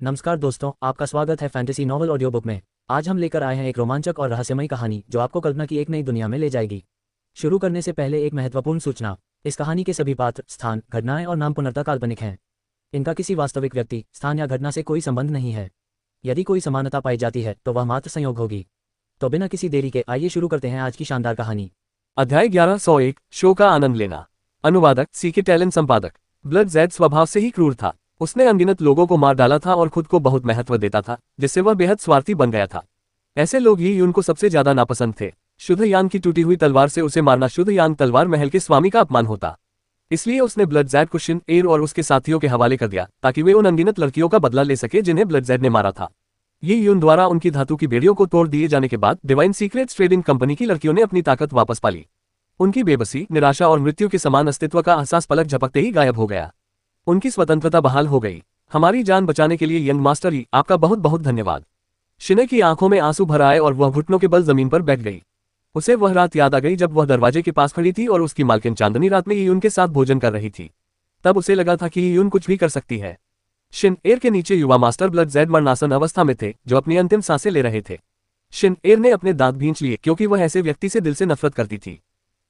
नमस्कार दोस्तों, आपका स्वागत है फैंटेसी नॉवल ऑडियो बुक में। आज हम लेकर आए हैं एक रोमांचक और रहस्यमयी कहानी जो आपको कल्पना की एक नई दुनिया में ले जाएगी। शुरू करने से पहले एक महत्वपूर्ण सूचना। इस कहानी के सभी पात्र, स्थान, घटनाएं और नाम पूर्णतः काल्पनिक हैं। इनका किसी वास्तविक व्यक्ति, स्थान या घटना से कोई संबंध नहीं है। यदि कोई समानता पाई जाती है तो वह मात्र संयोग होगी। तो बिना किसी देरी के आइए शुरू करते हैं आज की शानदार कहानी। अध्याय 1101 शो का आनंद लेना। अनुवादक सीके टैलेंट। संपादक ब्लड ज़ैड स्वभाव से ही क्रूर था। उसने अनगिनत लोगों को मार डाला था और खुद को बहुत महत्व देता था, जिससे वह बेहद स्वार्थी बन गया था। ऐसे लोग ही उनको सबसे ज्यादा नापसंद थे। शुद्ध यान की टूटी हुई तलवार से उसे मारना शुद्ध यान तलवार महल के स्वामी का अपमान होता। इसलिए उसने ब्लड ज़ैड को शिन एर और उसके साथियों के हवाले कर दिया ताकि वे उन अनगिनत लड़कियों का बदला ले सके जिन्हें ब्लड ज़ैड ने मारा था। ये यून द्वारा उनकी धातु की बेड़ियों को तोड़ दिए जाने के बाद डिवाइन सीक्रेट्स ट्रेडिंग कंपनी की लड़कियों ने अपनी ताकत वापस पाली। उनकी बेबसी, निराशा और मृत्यु के समान अस्तित्व का एहसास पलक झपकते ही गायब हो गया। उनकी स्वतंत्रता बहाल हो गई। हमारी जान बचाने के लिए यंग मास्टर ही आपका बहुत बहुत धन्यवाद। शिने की आंखों में आंसू भर आए और वह घुटनों के बल जमीन पर बैठ गई। उसे वह रात याद आ गई जब वह दरवाजे के पास खड़ी थी और उसकी मालकिन चांदनी रात में यून के साथ भोजन कर रही थी। तब उसे लगा था कि यून कुछ भी कर सकती है। शिन एर के नीचे युवा मास्टर ब्लड ज़ैड मरणासन अवस्था में थे, जो अपनी अंतिम सांसें ले रहे थे। शिन एर ने अपने दांत भींच लिए क्योंकि वह ऐसे व्यक्ति से दिल से नफरत करती थी।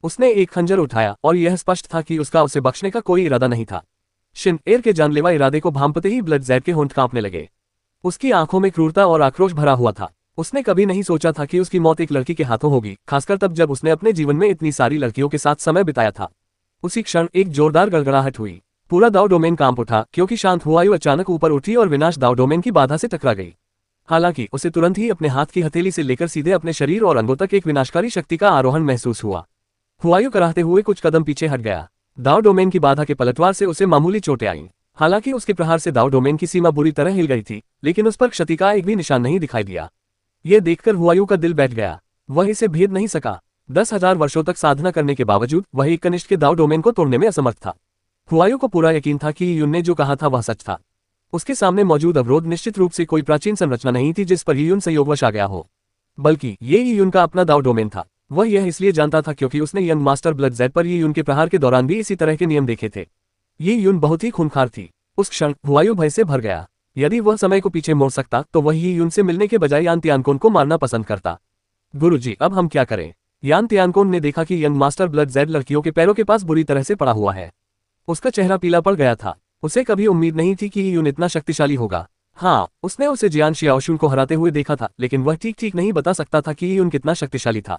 उसने एक खंजर उठाया और यह स्पष्ट था कि उसका उसे बख्शने का कोई इरादा नहीं था। शिन एर के जानलेवा इरादे को भांपते ही ब्लड ज़ैड के होंठ कांपने लगे। उसकी आंखों में क्रूरता और आक्रोश भरा हुआ था। उसने कभी नहीं सोचा था कि उसकी मौत एक लड़की के हाथों होगी, खासकर तब जब उसने अपने जीवन में इतनी सारी लड़कियों के साथ समय बिताया था। उसी क्षण एक जोरदार गड़गड़ाहट हुई। पूरा दाव डोमेन कांप उठा क्योंकि शांत हुआयु अचानक ऊपर उठी और विनाश दाव डोमेन की बाधा से टकरा गई। हालांकि उसे तुरंत ही अपने हाथ की हथेली से लेकर सीधे अपने शरीर और अंगों तक एक विनाशकारी शक्ति का आरोहण महसूस हुआ। हुआयु कराहते हुए कुछ कदम पीछे हट गया। दाव डोमेन की बाधा के पलटवार से उसे मामूली चोटें आईं। हालांकि उसके प्रहार से दाव डोमेन की सीमा बुरी तरह हिल गई थी, लेकिन उस पर क्षति का एक भी निशान नहीं दिखाई दिया। यह देखकर हुआयु का दिल बैठ गया। वह इसे भेद नहीं सका। 10,000 वर्षों तक साधना करने के बावजूद वह एक कनिष्ठ के दाव डोमेन को तोड़ने में असमर्थ था। हुआयु को पूरा यकीन था कि यून ने जो कहा था वह सच था। उसके सामने मौजूद अवरोध निश्चित रूप से कोई प्राचीन संरचना नहीं थी जिस पर यून संयोगवश आ गया हो, बल्कि ये यून का अपना दाव डोमेन था। वह यह इसलिए जानता था क्योंकि उसने यंग मास्टर ब्लड ज़ैड पर यून के प्रहार के दौरान भी इसी तरह के नियम देखे थे। ये यून बहुत ही खूंखार थी। उस क्षण हुआयु भय से भर गया। यदि वह समय को पीछे मोड़ सकता तो वह यून से मिलने के बजाय यान तियानकोन को मारना पसंद करता। गुरुजी, अब हम क्या करें? यान तियानकोन ने देखा कि यंग मास्टर ब्लड ज़ैड लड़कियों के पैरों के पास बुरी तरह से पड़ा हुआ है। उसका चेहरा पीला पड़ गया था। उसे कभी उम्मीद नहीं थी कि यून इतना शक्तिशाली होगा। हाँ, उसने उसे जियान शियाओशुन को हराते हुए देखा था, लेकिन वह ठीक नहीं बता सकता था कि यून कितना शक्तिशाली था।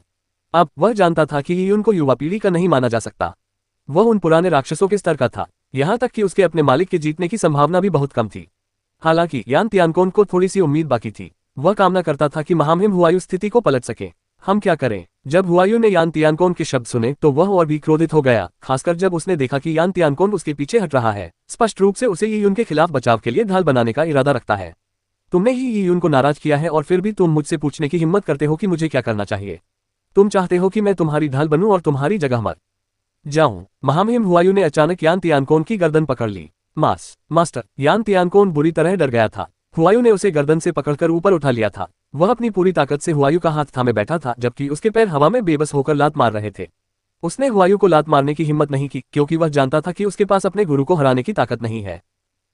अब वह जानता था कि यून को युवा पीढ़ी का नहीं माना जा सकता। वह उन पुराने राक्षसों के स्तर का था, यहाँ तक कि उसके अपने मालिक के जीतने की संभावना भी बहुत कम थी। हालांकि यान तियानकोन को थोड़ी सी उम्मीद बाकी थी। वह कामना करता था कि महामहिम हुआयु स्थिति को पलट सके। हम क्या करें? जब हुआयु ने यान तियानकोन के शब्द सुने तो वह और भी क्रोधित हो गया, खासकर जब उसने देखा कि यान तियानकोन उसके पीछे हट रहा है। स्पष्ट रूप से उसे यून के खिलाफ बचाव के लिए ढाल बनाने का इरादा रखता है। तुमने ही यून को नाराज किया है और फिर भी तुम मुझसे पूछने की हिम्मत करते हो कि मुझे क्या करना चाहिए। तुम चाहते हो कि मैं तुम्हारी ढाल बनूं और तुम्हारी जगह मर जाऊं। महामहिम हुआयु ने अचानक यान तियानकोन की गर्दन पकड़ ली। मास्टर। यान तियानकोन बुरी तरह डर गया था। हुआयु ने उसे गर्दन से पकड़कर ऊपर उठा लिया था। वह अपनी पूरी ताकत से हुआयु का हाथ थामे बैठा था, जबकि उसके पैर हवा में बेबस होकर लात मार रहे थे। उसने हुआयु को लात मारने की हिम्मत नहीं की क्योंकि वह जानता था कि उसके पास अपने गुरु को हराने की ताकत नहीं है।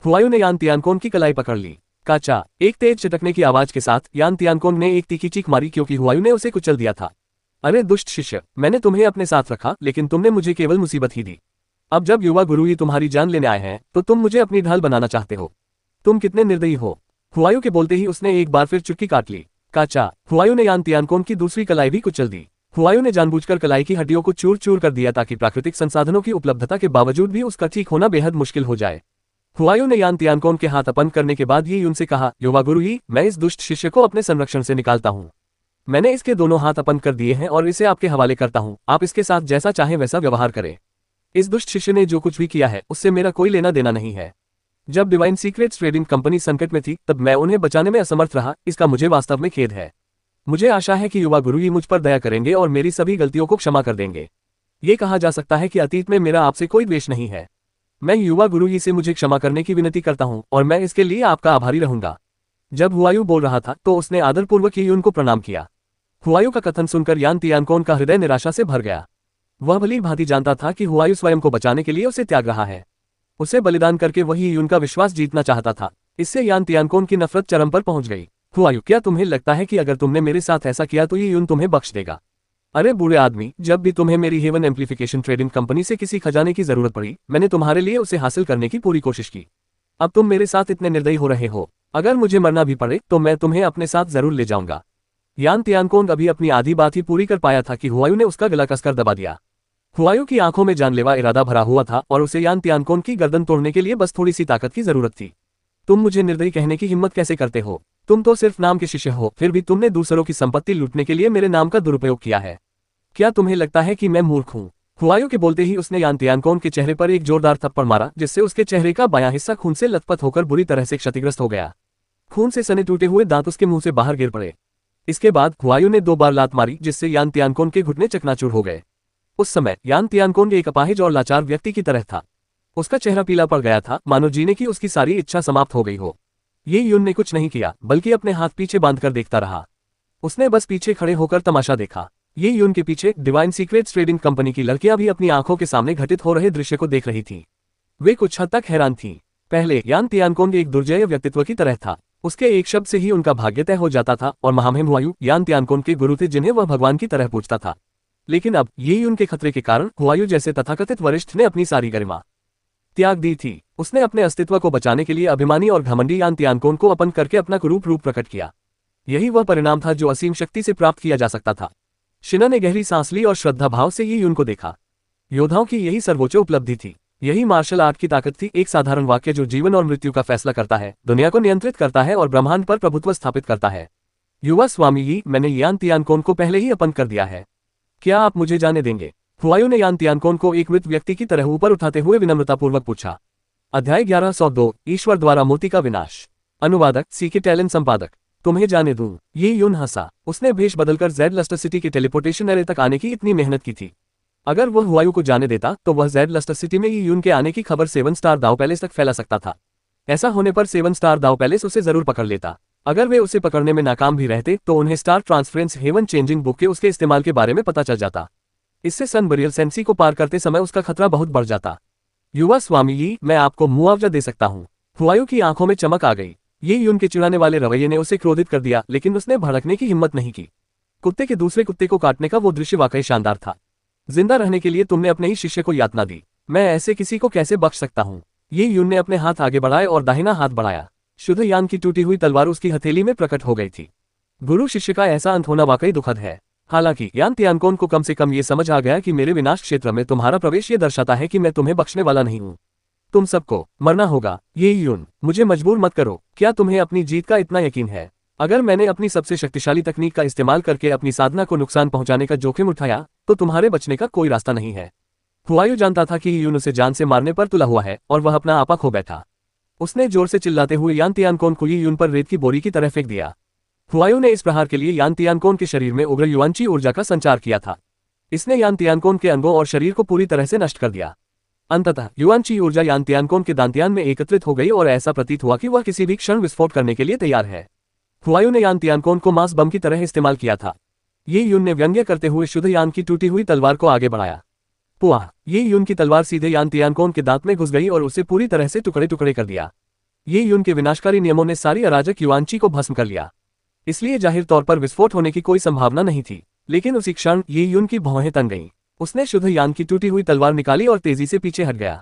हुआयु ने यान तियानकोन की कलाई पकड़ ली। काचा। एक तेज चटकने की आवाज के साथ यान तियानकोन ने एक तीखी चीख मारी क्योंकि हुआयु ने उसे कुचल दिया था। अरे दुष्ट शिष्य, मैंने तुम्हें अपने साथ रखा, लेकिन तुमने मुझे केवल मुसीबत ही दी। अब जब युवा गुरु ही तुम्हारी जान लेने आए हैं तो तुम मुझे अपनी ढाल बनाना चाहते हो। तुम कितने निर्दयी हो। हुआयु के बोलते ही उसने एक बार फिर चुटकी काट ली। काचा। हुआयु ने यान तियानकोन की दूसरी कलाई भी कुचल दी। हुआयु ने जानबूझकर कलाई की हड्डियों को चूर चूर कर दिया ताकि प्राकृतिक संसाधनों की उपलब्धता के बावजूद भी उसका ठीक होना बेहद मुश्किल हो जाए। हुआयु ने यान तियानकोन के हाथ अपंग करने के बाद ये उनसे कहा, युवा गुरु ही, मैं इस दुष्ट शिष्य को अपने संरक्षण से निकालता हूँ। मैंने इसके दोनों हाथ अपंग कर दिए हैं और इसे आपके हवाले करता हूँ। आप इसके साथ जैसा चाहें वैसा व्यवहार करें। इस दुष्ट शिष्य ने जो कुछ भी किया है उससे मेरा कोई लेना देना नहीं है। जब डिवाइन सीक्रेट्स ट्रेडिंग कंपनी संकट में थी तब मैं उन्हें बचाने में असमर्थ रहा। इसका मुझे वास्तव में खेद है। मुझे आशा है कि युवा गुरु ही मुझ पर दया करेंगे और मेरी सभी गलतियों को क्षमा कर देंगे। ये कहा जा सकता है कि अतीत में मेरा आपसे कोई द्वेष नहीं है। मैं युवा गुरु ही से मुझे क्षमा करने की विनती करता हूँ और मैं इसके लिए आपका आभारी रहूंगा। जब हुआयु बोल रहा था तो उसने आदरपूर्वक ही उनको प्रणाम किया। हुआयु का कथन सुनकर यान तियानकोन का हृदय निराशा से भर गया। वह भली भांति जानता था कि हुआयु स्वयं को बचाने के लिए उसे त्याग रहा है। उसे बलिदान करके वही उनका विश्वास जीतना चाहता था। इससे यान तियानकोन की नफरत चरम पर पहुंच गई। हुआयू, क्या तुम्हें लगता है कि अगर तुमने मेरे साथ ऐसा किया तो ये यून तुम्हें बख्श देगा? अरे बुरे आदमी, जब भी तुम्हें मेरी हेवन एम्प्लीफिकेशन ट्रेडिंग कंपनी से किसी खजाने की जरूरत पड़ी, मैंने तुम्हारे लिए उसे हासिल करने की पूरी कोशिश की। अब तुम मेरे साथ इतने निर्दयी हो रहे हो। अगर मुझे मरना भी पड़े तो मैं तुम्हें अपने साथ जरूर ले जाऊंगा। यान तियानकोन अभी अपनी आधी बात ही पूरी कर पाया था कि हुआयू ने उसका गला कसकर दबा दिया। हुआयू की आंखों में जानलेवा इरादा भरा हुआ था और उसे यान तियानकोन की गर्दन तोड़ने के लिए बस थोड़ी सी ताकत की जरूरत थी। तुम मुझे निर्दयी कहने की हिम्मत कैसे करते हो? तुम तो सिर्फ नाम के शिष्य हो, फिर भी तुमने दूसरों की संपत्ति लूटने के लिए मेरे नाम का दुरुपयोग किया है। क्या तुम्हें लगता है कि मैं मूर्ख हूँ? हुआयू के बोलते ही उसने यान तियानकोन के चेहरे पर एक जोरदार थप्पड़ मारा, जिससे उसके चेहरे का बायां हिस्सा खून से लथपथ होकर बुरी तरह से क्षतिग्रस्त हो गया। खून से सने टूटे हुए दांत उसके मुंह से बाहर गिर पड़े। इसके बाद हुआयू ने 2 बार लात मारी, जिससे यान तियानकोन के घुटने चकनाचूर हो गए। उस समय यान तियानकोन एक अपाहिज और लाचार व्यक्ति की तरह था। उसका चेहरा पीला पड़ गया था, मानो जीने की उसकी सारी इच्छा समाप्त हो गई हो। ये यून ने कुछ नहीं किया, बल्कि अपने हाथ पीछे बांधकर देखता रहा। उसने बस पीछे खड़े होकर तमाशा देखा। ये यून के पीछे डिवाइन सीक्रेट्स ट्रेडिंग कंपनी की लड़कियां भी अपनी आंखों के सामने घटित हो रहे दृश्य को देख रही थीं। वे कुछ हद तक हैरान थीं। पहले यान तियानकोन एक दुर्जय व्यक्तित्व की तरह था। उसके एक शब्द से ही उनका भाग्य तय हो जाता था और महामहिम हुआयू यान तियानकोन के गुरु थे, जिन्हें वह भगवान की तरह पूजता था। लेकिन अब ये यून के खतरे के कारण हुआयू जैसे तथाकथित वरिष्ठ ने अपनी सारी गरिमा त्याग दी थी। उसने अपने अस्तित्व को बचाने के लिए अभिमानी और घमंडी यान तियानकोन को अपन करके अपना कुरूप रूप प्रकट किया। यही वह परिणाम था जो असीम शक्ति से प्राप्त किया जा सकता था। शिना ने गहरी सांस ली और श्रद्धा भाव से ये यून को देखा। योद्धाओं की यही सर्वोच्च उपलब्धि थी। यही मार्शल आर्ट की ताकत थी। एक साधारण वाक्य जो जीवन और मृत्यु का फैसला करता है, दुनिया को नियंत्रित करता है और ब्रह्मांड पर प्रभुत्व स्थापित करता है। युवा स्वामी यी, मैंने यान तियानकोन को पहले ही अपन कर दिया है। क्या आप मुझे जाने देंगे? हुआयू ने यान तियानकोन को एक मृत व्यक्ति की तरह ऊपर उठाते हुए विनम्रतापूर्वक पूछा। अध्याय 1102 ईश्वर द्वारा मोती का विनाश। अनुवादक सीके टैलेंट संपादक। तुम्हें जाने दूं? ये यून हंसा। उसने भेष बदलकर जेड लस्टर सिटी के टेलीपोर्टेशन एरे तक आने की इतनी मेहनत की थी। अगर वह हुआयू को जाने देता तो वह जेड लस्टर सिटी में ये यून के आने की खबर 7 स्टार दाव पैलेस तक फैला सकता था। ऐसा होने पर 7 स्टार दाव पैलेस उसे जरूर पकड़ लेता। अगर वे उसे पकड़ने में नाकाम भी रहते तो उन्हें star transference haven changing book के उसके इस्तेमाल के बारे में पता चल जाता। इससे सन बरियल सेंसी को पार करते समय उसका खतरा बहुत बढ़ जाता। युवा स्वामी यी, मैं आपको मुआवजा दे सकता हूँ। हुआयू की आंखों में चमक आ गई। ये यून के चिढ़ाने वाले रवैये ने उसे क्रोधित कर दिया, लेकिन उसने भड़कने की हिम्मत नहीं की। कुत्ते के दूसरे कुत्ते को काटने का वो दृश्य वाकई शानदार था। जिंदा रहने के लिए तुमने अपने ही शिष्य को यातना दी। मैं ऐसे किसी को कैसे बख्श सकता हूँ? ये यून ने अपने हाथ आगे बढ़ाए और दाहिना हाथ बढ़ाया। शुद्ध यान की टूटी हुई तलवार उसकी हथेली में प्रकट हो गई थी। गुरु शिष्य का ऐसा अंत होना वाकई दुखद है। हालांकि यान तियानकोन को कम से कम ये समझ आ गया कि मेरे विनाश क्षेत्र में तुम्हारा प्रवेश ये दर्शाता है कि मैं तुम्हें बख्शने वाला नहीं हूँ। तुम सबको मरना होगा। ये यून, मुझे मजबूर मत करो। क्या तुम्हें अपनी जीत का इतना यकीन है? अगर मैंने अपनी सबसे शक्तिशाली तकनीक का इस्तेमाल करके अपनी साधना को नुकसान पहुंचाने का जोखिम उठाया तो तुम्हारे बचने का कोई रास्ता नहीं है। हुआयू जानता था कि यून उसे जान से मारने पर तुला हुआ है और वह अपना आपा खो बैठा। उसने जोर से चिल्लाते हुए यान तियानकोन को यून पर रेत की बोरी की तरह फेंक दिया। हुआयू ने इस प्रहार के लिए यान तियानकोन के शरीर में उग्र युआनची ऊर्जा का संचार किया था। इसने यान तियानकोन के अंगों और शरीर को पूरी तरह से नष्ट कर दिया। अंततः युआनची ऊर्जा यान तियानकोन के दांतियान में एकत्रित हो गई और ऐसा प्रतीत हुआ कि वह किसी भी क्षण विस्फोट करने के लिए तैयार है। हुआयू ने यान तियानकोन को मास बम की तरह इस्तेमाल किया था। ये यून ने व्यंग्य करते हुए शुद्ध यान की टूटी हुई तलवार को आगे बढ़ाया। पुआ! ये यून की तलवार सीधे यान तियानकोन के दांत में घुस गई और उसे पूरी तरह से टुकड़े टुकड़े कर दिया। ये यून के विनाशकारी नियमों ने सारी अराजक युआनची को भस्म कर लिया। इसलिए जाहिर तौर पर विस्फोट होने की कोई संभावना नहीं थी। लेकिन उसी क्षण ये यून की भौहें तन गईं। उसने शुद्ध यान की टूटी हुई तलवार निकाली और तेजी से पीछे हट गया।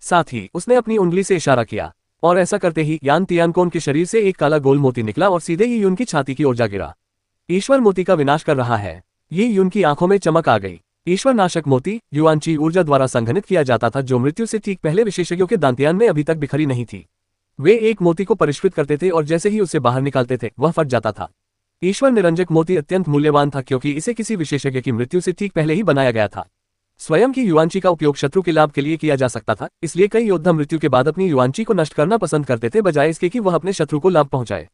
साथ ही उसने अपनी उंगली से इशारा किया और ऐसा करते ही यान तियानकोन के शरीर से एक काला गोल मोती निकला और सीधे ही यून की छाती की ओर जा गिरा। ईश्वर मोती का विनाश कर रहा है। ये यून की आंखों में चमक आ गई। ईश्वर नाशक मोती युआनची ऊर्जा द्वारा संघनित किया जाता था, जो मृत्यु से ठीक पहले विशेषज्ञों के दांतियान में अभी तक बिखरी नहीं थी। वे एक मोती को परिष्कृत करते थे और जैसे ही उसे बाहर निकालते थे वह फट जाता था। ईश्वर निरंजक मोती अत्यंत मूल्यवान था क्योंकि इसे किसी विशेषज्ञ की मृत्यु से ठीक पहले ही बनाया गया था। स्वयं की युआनची का उपयोग शत्रु के लाभ के लिए किया जा सकता था, इसलिए कई योद्धा मृत्यु के बाद अपनी युआनची को नष्ट करना पसंद करते थे, बजाय इसके कि वह अपने शत्रु को लाभ पहुंचाए।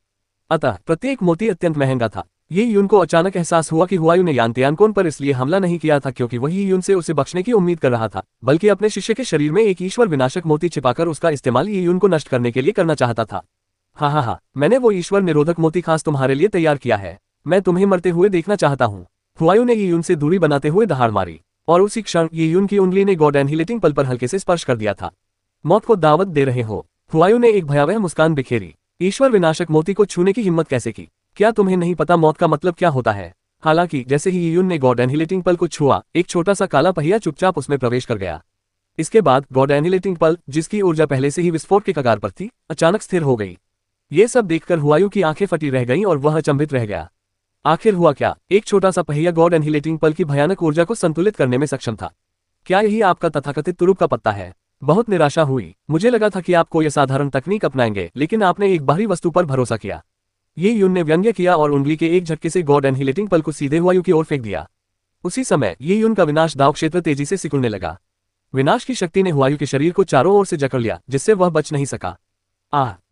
अतः प्रत्येक मोती अत्यंत महंगा था। ये यून को अचानक एहसास हुआ कि हुआयू ने यान तियानकोन पर इसलिए हमला नहीं किया था क्योंकि वही यून से उसे बख्शने की उम्मीद कर रहा था, बल्कि अपने शिष्य के शरीर में एक ईश्वर विनाशक मोती छिपाकर उसका इस्तेमाल ये यून को नष्ट करने के लिए करना चाहता था। हाँ, मैंने वो ईश्वर निरोधक मोती खास तुम्हारे लिए तैयार किया है। मैं तुम्हें मरते हुए देखना चाहता हूँ। हुआयू ने ये यून से दूरी बनाते हुए दहाड़ मारी और उसी क्षण ये यून की उंगली ने गॉड एनहिलेटिंग पल पर हल्के से स्पर्श कर दिया था। मौत को दावत दे रहे हो? हुआयू ने एक भयावह मुस्कान बिखेरी। ईश्वर विनाशक मोती को छूने की हिम्मत कैसे की? क्या तुम्हें नहीं पता मौत का मतलब क्या होता है? हालांकि जैसे ही यी यून ने गॉड एनिहिलेटिंग पल को छुआ, एक छोटा सा काला पहिया चुपचाप उसमें प्रवेश कर गया। इसके बाद गॉड एनिहिलेटिंग पल, जिसकी ऊर्जा पहले से ही विस्फोट के कगार पर थी, अचानक स्थिर हो गई। ये सब देखकर हुआयू की आंखें फटी रह गईं और वह अचंभित रह गया। आखिर हुआ क्या? एक छोटा सा पहिया गॉड एनिहिलेटिंग पल की भयानक ऊर्जा को संतुलित करने में सक्षम था। क्या यही आपका तथाकथित तुरुप का पत्ता है? बहुत निराशा हुई। मुझे लगा था कि आप कोई असाधारण तकनीक अपनाएंगे, लेकिन आपने एक बाहरी वस्तु पर भरोसा किया। ये यून ने व्यंग्य किया और उंगली के एक झटके से गॉड एनिहिलेटिंग पल को सीधे हुआयू की ओर फेंक दिया। उसी समय ये यून का विनाश दाव क्षेत्र तेजी से सिकुड़ने लगा। विनाश की शक्ति ने हुआयू के शरीर को चारों ओर से जकड़ लिया, जिससे वह बच नहीं सका।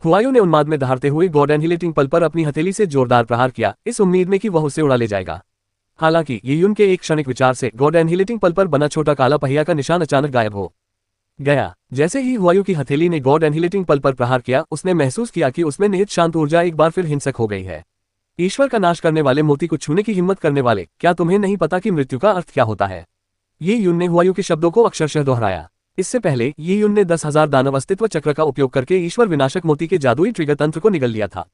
हुआयू ने उन्माद में दहाड़ते हुए गॉड एनिहिलेटिंग पल पर अपनी हथेली से जोरदार प्रहार किया, इस उम्मीद में कि वह उसे उड़ा ले जाएगा। हालांकि ये यून के एक क्षणिक विचार से गॉड एनिहिलेटिंग पल पर बना छोटा काला पहिया का निशान अचानक गायब हो गया। जैसे ही हुआयू की हथेली ने गॉड एनिहिलेटिंग पल पर प्रहार किया, उसने महसूस किया कि उसमें निहित शांत ऊर्जा एक बार फिर हिंसक हो गई है। ईश्वर का नाश करने वाले मोती को छूने की हिम्मत करने वाले, क्या तुम्हें नहीं पता कि मृत्यु का अर्थ क्या होता है? ये यून ने हुआयू के शब्दों को अक्षरशः दोहराया। इससे पहले ये यून ने 10,000 दानव अस्तित्व चक्र का उपयोग करके ईश्वर विनाशक मोती के जादुई ट्रिगर तंत्र को निगल लिया था,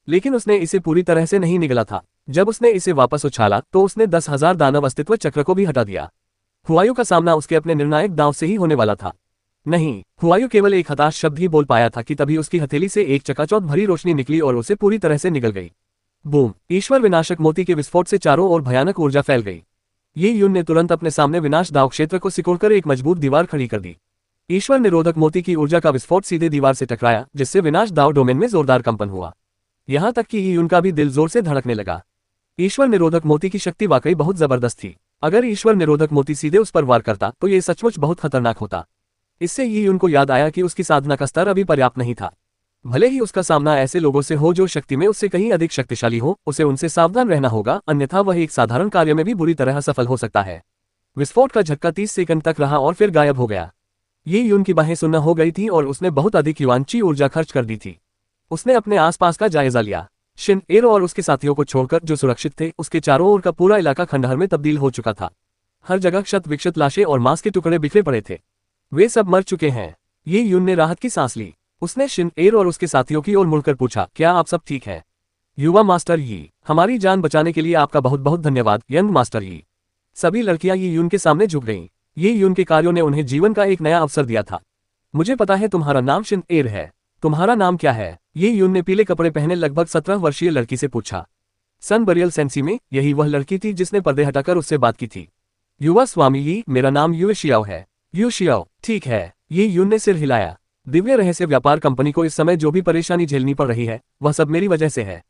लेकिन उसने इसे पूरी तरह से नहीं निगला था। जब उसने इसे वापस उछाला तो उसने 10,000 दानव अस्तित्व चक्र को भी हटा दिया। हुआयू का सामना उसके अपने निर्णायक दांव से ही होने वाला था। नहीं, हुआयू केवल एक हताश शब्द ही बोल पाया था कि तभी उसकी हथेली से एक चकाचौंध भरी रोशनी निकली और उसे पूरी तरह से निगल गई। बूम! ईश्वर विनाशक मोती के विस्फोट से चारों ओर भयानक ऊर्जा फैल गई। ये यून ने तुरंत अपने सामने विनाश दाव क्षेत्र को सिकोड़कर एक मजबूत दीवार खड़ी कर दी। ईश्वर निरोधक मोती की ऊर्जा का विस्फोट सीधे दीवार से टकराया, जिससे विनाश दाव डोमेन में जोरदार कंपन हुआ। यहां तक कि ये यून का भी दिल जोर से धड़कने लगा। ईश्वर निरोधक मोती की शक्ति वाकई बहुत जबरदस्त थी। अगर ईश्वर निरोधक मोती सीधे उस पर वार करता तो ये सचमुच बहुत खतरनाक होता। इससे ये यून को याद आया कि उसकी साधना का स्तर अभी पर्याप्त नहीं था। भले ही उसका सामना ऐसे लोगों से हो जो शक्ति में उससे कहीं अधिक शक्तिशाली हो, उसे उनसे सावधान रहना होगा, अन्यथा वह एक साधारण कार्य में भी बुरी तरह सफल हो सकता है। विस्फोट का झटका 30 सेकंड तक रहा और फिर गायब हो गया। ये यून की बाहें सुन्न हो गई थी और उसने बहुत अधिक युवांची ऊर्जा खर्च कर दी थी। उसने अपने आसपास का जायजा लिया। शिन एर और उसके साथियों को छोड़कर जो सुरक्षित थे, उसके चारों ओर का पूरा इलाका खंडहर में तब्दील हो चुका था। हर जगह क्षत विक्षत लाशें और मांस के टुकड़े बिखरे पड़े थे। वे सब मर चुके हैं। ये यून ने राहत की सांस ली। उसने शिन एर और उसके साथियों की ओर मुड़कर पूछा, क्या आप सब ठीक है? युवा मास्टर यी, हमारी जान बचाने के लिए आपका बहुत बहुत धन्यवाद। यंग मास्टर यी। सभी लड़कियां ये यून के सामने झुक गईं। ये यून के कार्यों ने उन्हें जीवन का एक नया अवसर दिया था। मुझे पता है तुम्हारा नाम शिन एर है। तुम्हारा नाम क्या है? ये यून ने पीले कपड़े पहने लगभग 17 वर्षीय लड़की से पूछा। सन बरियल सेंसी में यही वह लड़की थी जिसने पर्दे हटाकर उससे बात की थी। युवा स्वामी यी, मेरा नाम यू शियाओ है। यू शियाओ, ठीक है। ये यून ने सिर हिलाया। दिव्य रहस्य व्यापार कंपनी को इस समय जो भी परेशानी झेलनी पड़ रही है, वह सब मेरी वजह से है।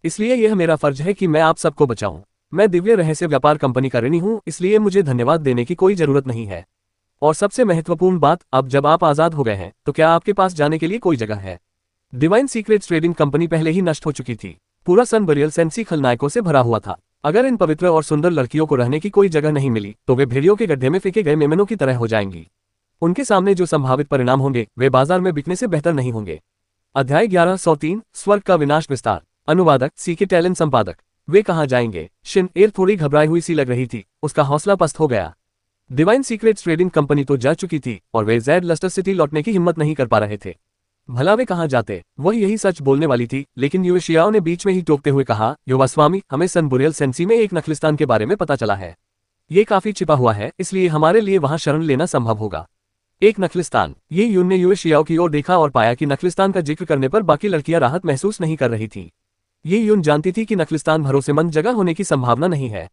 इसलिए यह मेरा फर्ज है कि मैं आप सबको बचाऊं। मैं दिव्य रहस्य व्यापार कंपनी का ऋणी हूं, इसलिए मुझे धन्यवाद देने की कोई जरूरत नहीं है। और सबसे महत्वपूर्ण बात, अब जब आप आजाद हो गए हैं, तो क्या आपके पास जाने के लिए कोई जगह है? डिवाइन सीक्रेट्स ट्रेडिंग कंपनी पहले ही नष्ट हो चुकी थी। पूरा सन बरियल सेंसी खलनायकों से भरा हुआ था। अगर इन पवित्र और सुंदर लड़कियों को रहने की कोई जगह नहीं मिली, तो वे भेड़ियों के गड्ढे में फेंके गए मेमनों की तरह हो जाएंगी। उनके सामने जो संभावित परिणाम होंगे, वे बाजार में बिकने से बेहतर नहीं होंगे। अध्याय 1103, स्वर्ग का विनाश विस्तार। अनुवादक सीके टैलेंट संपादक। वे कहाँ जाएंगे? शिन एर थोड़ी घबराई हुई सी लग रही थी। उसका हौसला पस्त हो गया। डिवाइन सीक्रेट्स ट्रेडिंग कंपनी तो जा चुकी थी और वे ज़ेड लस्टर सिटी लौटने की हिम्मत नहीं कर पा रहे थे। भला वे कहाँ जाते? वह यही सच बोलने वाली थी, लेकिन यू शियाओ ने बीच में ही टोकते हुए कहा, युवा स्वामी, हमें सन बुरियल सेंसी में एक नखलिस्तान के बारे में पता चला है। ये काफी छिपा हुआ है, इसलिए हमारे लिए वहां शरण लेना संभव होगा। एक नखलिस्तान। ये यून ने यू शियाओ की ओर देखा और पाया कि नखलिस्तान का जिक्र करने पर बाकी लड़कियां राहत महसूस नहीं कर रही थी। ये यून जानती थी कि नखलिस्तान भरोसेमंद जगह होने की संभावना नहीं है।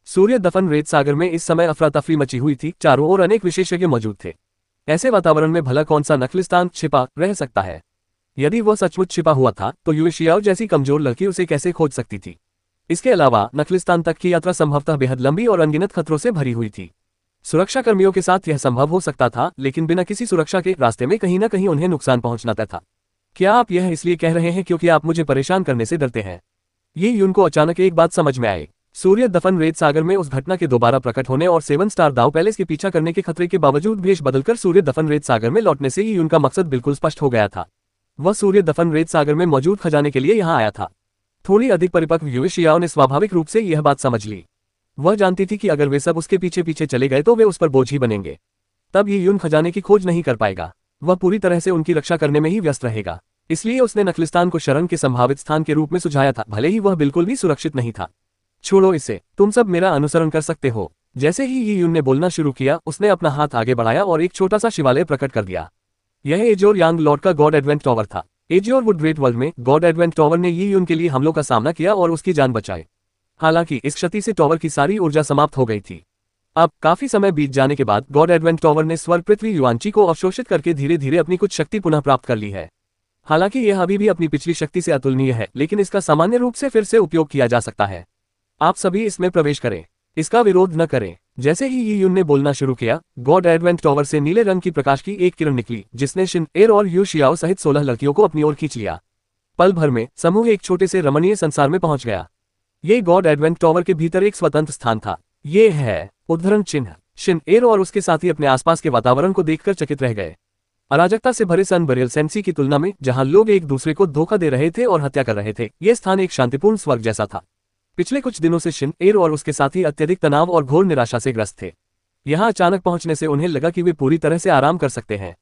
सूर्य दफन रेत सागर में इस समय अफरा तफरी मची हुई थी। चारों ओर अनेक विशेषज्ञ मौजूद थे। ऐसे वातावरण में भला कौन सा नखलिस्तान छिपा रह सकता है? यदि वह सचमुच छिपा हुआ था, तो यू शियाओ जैसी कमजोर लड़की उसे कैसे खोज सकती थी? इसके अलावा नखलिस्तान तक की यात्रा संभवतः बेहद लंबी और अनगिनत खतरों से भरी हुई थी। सुरक्षा कर्मियों के साथ यह संभव हो सकता था, लेकिन बिना किसी सुरक्षा के रास्ते में कहीं न कहीं उन्हें नुकसान पहुंचना तय था। क्या आप यह इसलिए कह रहे हैं क्योंकि आप मुझे परेशान करने से डरते हैं? ये यून को अचानक एक बात समझ में आई। सूर्य दफन रेत सागर में उस घटना के दोबारा प्रकट होने और 7 स्टार दाव पैलेस के पीछा करने के खतरे के बावजूद भेष बदलकर सूर्य दफन रेत सागर में लौटने से ही उनका मकसद बिल्कुल स्पष्ट हो गया था। वह सूर्य दफन रेत सागर में मौजूद खजाने के लिए यहाँ आया था। थोड़ी अधिक परिपक्व यू शियाओ ने स्वाभाविक रूप से यह बात समझ ली। वह जानती थी कि अगर वे सब उसके पीछे पीछे चले गए तो वे उस पर बोझ ही बनेंगे। तब ये यून खजाने की खोज नहीं कर पाएगा। वह पूरी तरह से उनकी रक्षा करने में ही व्यस्त रहेगा। इसलिए उसने नखलिस्तान को शरण के संभावित स्थान के रूप में सुझाया था, भले ही वह बिल्कुल भी सुरक्षित नहीं था। छोड़ो इसे, तुम सब मेरा अनुसरण कर सकते हो। जैसे ही यी यून ने बोलना शुरू किया, उसने अपना हाथ आगे बढ़ाया और एक छोटा सा शिवालय प्रकट कर दिया। यह एजोर यांग लॉर्ड का गॉड एडवेंट टॉवर था। एजोर वुड ग्रेट वर्ल्ड में गॉड एडवेंट टॉवर ने यी यून के लिए हमलों का सामना किया और उसकी जान बचाई। हालांकि इस क्षति से टॉवर की सारी ऊर्जा समाप्त हो गई थी। अब काफी समय बीत जाने के बाद गॉड एडवेंट टॉवर ने स्वर्ग पृथ्वी युआनची को अवशोषित करके धीरे धीरे अपनी कुछ शक्ति पुनः प्राप्त कर ली है। हालांकि यह अभी भी अपनी पिछली शक्ति से अतुलनीय है, लेकिन इसका सामान्य रूप से फिर से उपयोग किया जा सकता है। आप सभी इसमें प्रवेश करें, इसका विरोध न करें। जैसे ही यी यून ने बोलना शुरू किया, गॉड एडवेंट टॉवर से नीले रंग की प्रकाश की एक किरण निकली, जिसने शिन एर और यू शियाओ सहित 16 लड़कियों को अपनी ओर खींच लिया। पल भर में समूह एक छोटे से रमणीय संसार में पहुंच गया। ये गॉड एडवेंट टॉवर के भीतर एक स्वतंत्र स्थान था। ये है उद्धरण चिन्ह। शिन एर और उसके साथी अपने आसपास के वातावरण को देखकर चकित रह गए। अराजकता से भरे सन बरेल सेंसी की तुलना में, जहां लोग एक दूसरे को धोखा दे रहे थे और हत्या कर रहे थे, यह स्थान एक शांतिपूर्ण स्वर्ग जैसा था। पिछले कुछ दिनों से शिन एर और उसके साथी अत्यधिक तनाव और घोर निराशा से ग्रस्त थे। यहां अचानक पहुंचने से उन्हें लगा कि वे पूरी तरह से आराम कर सकते हैं।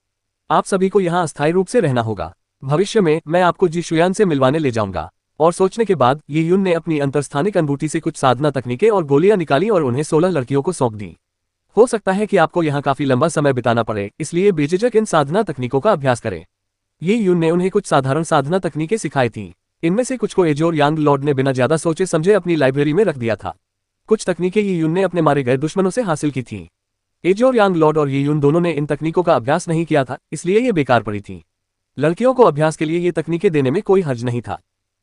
आप सभी को यहां अस्थायी रूप से रहना होगा। भविष्य में मैं आपको जी शुयान से मिलवाने ले जाऊंगा। और सोचने के बाद यी यून ने अपनी अंतरस्थानिक अनुभूति से कुछ साधना तकनीकें और गोलियां निकाली और उन्हें 16 लड़कियों को सौंप दी। हो सकता है कि आपको यहाँ काफी लंबा समय बिताना पड़े, इसलिए बेझिझक इन साधना तकनीकों का अभ्यास करें। यी यून ने उन्हें कुछ साधारण साधना तकनीकें सिखाई थीं। इनमें से कुछ को एजोर यांग लॉर्ड ने बिना ज्यादा सोचे समझे अपनी लाइब्रेरी में रख दिया था। कुछ तकनीकें यी यून ने अपने मारे गए दुश्मनों से हासिल की थीं। एजोर यांग लॉर्ड और यी यून दोनों ने इन तकनीकों का अभ्यास नहीं किया था, इसलिए ये बेकार पड़ी थी। लड़कियों को अभ्यास के लिए ये तकनीकें देने में कोई हर्ज नहीं था।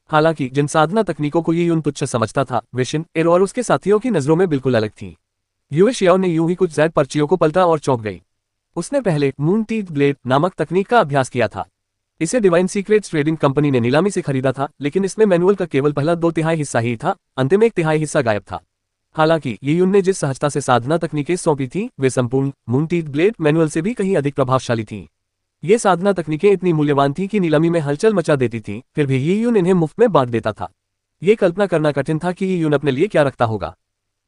हालांकि जिन साधना तकनीकों को यी यून तुच्छ समझता था, वे शिन एर और उसके साथियों की नजरों में बिल्कुल अलग थी। युवे शियाओ ने यूं ही कुछ जैद पर्चियों को पलटा और चौंक गई। उसने पहले मून टीथ ब्लेड नामक तकनीक का अभ्यास किया था। इसे डिवाइन सीक्रेट्स ट्रेडिंग कंपनी ने नीलामी से खरीदा था, लेकिन इसमें मैनुअल का केवल पहला 2/3 हिस्सा ही था, अंतिम 1/3 हिस्सा गायब था। हालांकि यी यून ने जिस सहजता से साधना तकनीकें सौंपी थीं, वे संपूर्ण मून टीथ ब्लेड मैनुअल से भी कहीं अधिक प्रभावशाली थीं। ये साधना तकनीकें इतनी मूल्यवान थीं कि नीलामी में हलचल मचा देती थीं, फिर भी यी यून इन्हें मुफ्त में बांट देता था। ये कल्पना करना कठिन था कि यी यून अपने लिए क्या रखता होगा।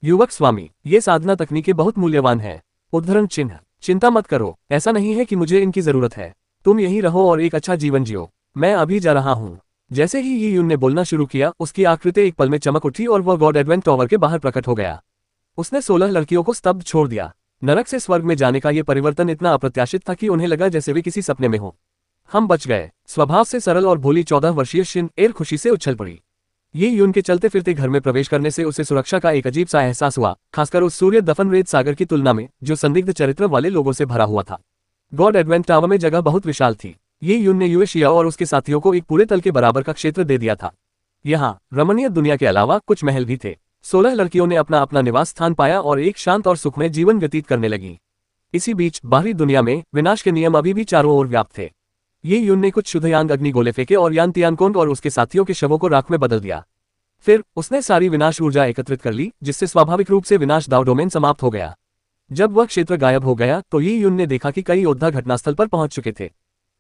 युवक स्वामी, ये साधना तकनीकें बहुत मूल्यवान हैं। उद्धरण चिन्ह। चिंता मत करो, ऐसा नहीं है कि मुझे इनकी जरूरत है। तुम यहीं रहो और एक अच्छा जीवन जियो। मैं अभी जा रहा हूँ। जैसे ही यी यून ने बोलना शुरू किया, उसकी आकृति एक पल में चमक उठी और वह गॉड एडवेंट टॉवर के बाहर प्रकट हो गया। उसने 16 लड़कियों को स्तब्ध छोड़ दिया। नरक से स्वर्ग में जाने का यह परिवर्तन इतना अप्रत्याशित था कि उन्हें लगा जैसे वे किसी सपने में हो। हम बच गए। स्वभाव से सरल और भोली 14 वर्षीय शिन एर खुशी से उछल पड़ी। ये यून के चलते फिरते घर में प्रवेश करने से उसे सुरक्षा का एक अजीब सा एहसास हुआ, खासकर उस सूर्य दफन रेत सागर की तुलना में, जो संदिग्ध चरित्र वाले लोगों से भरा हुआ था। गॉड एडवेंट टावर में जगह बहुत विशाल थी। ये यून ने युवे शियाओ और उसके साथियों को एक पूरे तल के बराबर का क्षेत्र दे दिया था। यहाँ रमणीय दुनिया के अलावा कुछ महल भी थे। 16 लड़कियों ने अपना अपना निवास स्थान पाया और एक शांत और सुखमय जीवन व्यतीत करने लगी। इसी बीच बाहरी दुनिया में विनाश के नियम अभी भी चारों ओर व्याप्त थे। ये यून ने कुछ शुद्ध यांग अग्नि गोले फेंके और यान तियानकोंग और उसके साथियों के शवों को राख में बदल दिया। फिर उसने सारी विनाश ऊर्जा एकत्रित कर ली, जिससे स्वाभाविक रूप से विनाश दाव डोमेन समाप्त हो गया। जब वह क्षेत्र गायब हो गया तो ये यून ने देखा कि कई योद्धा घटनास्थल पर पहुंच चुके थे।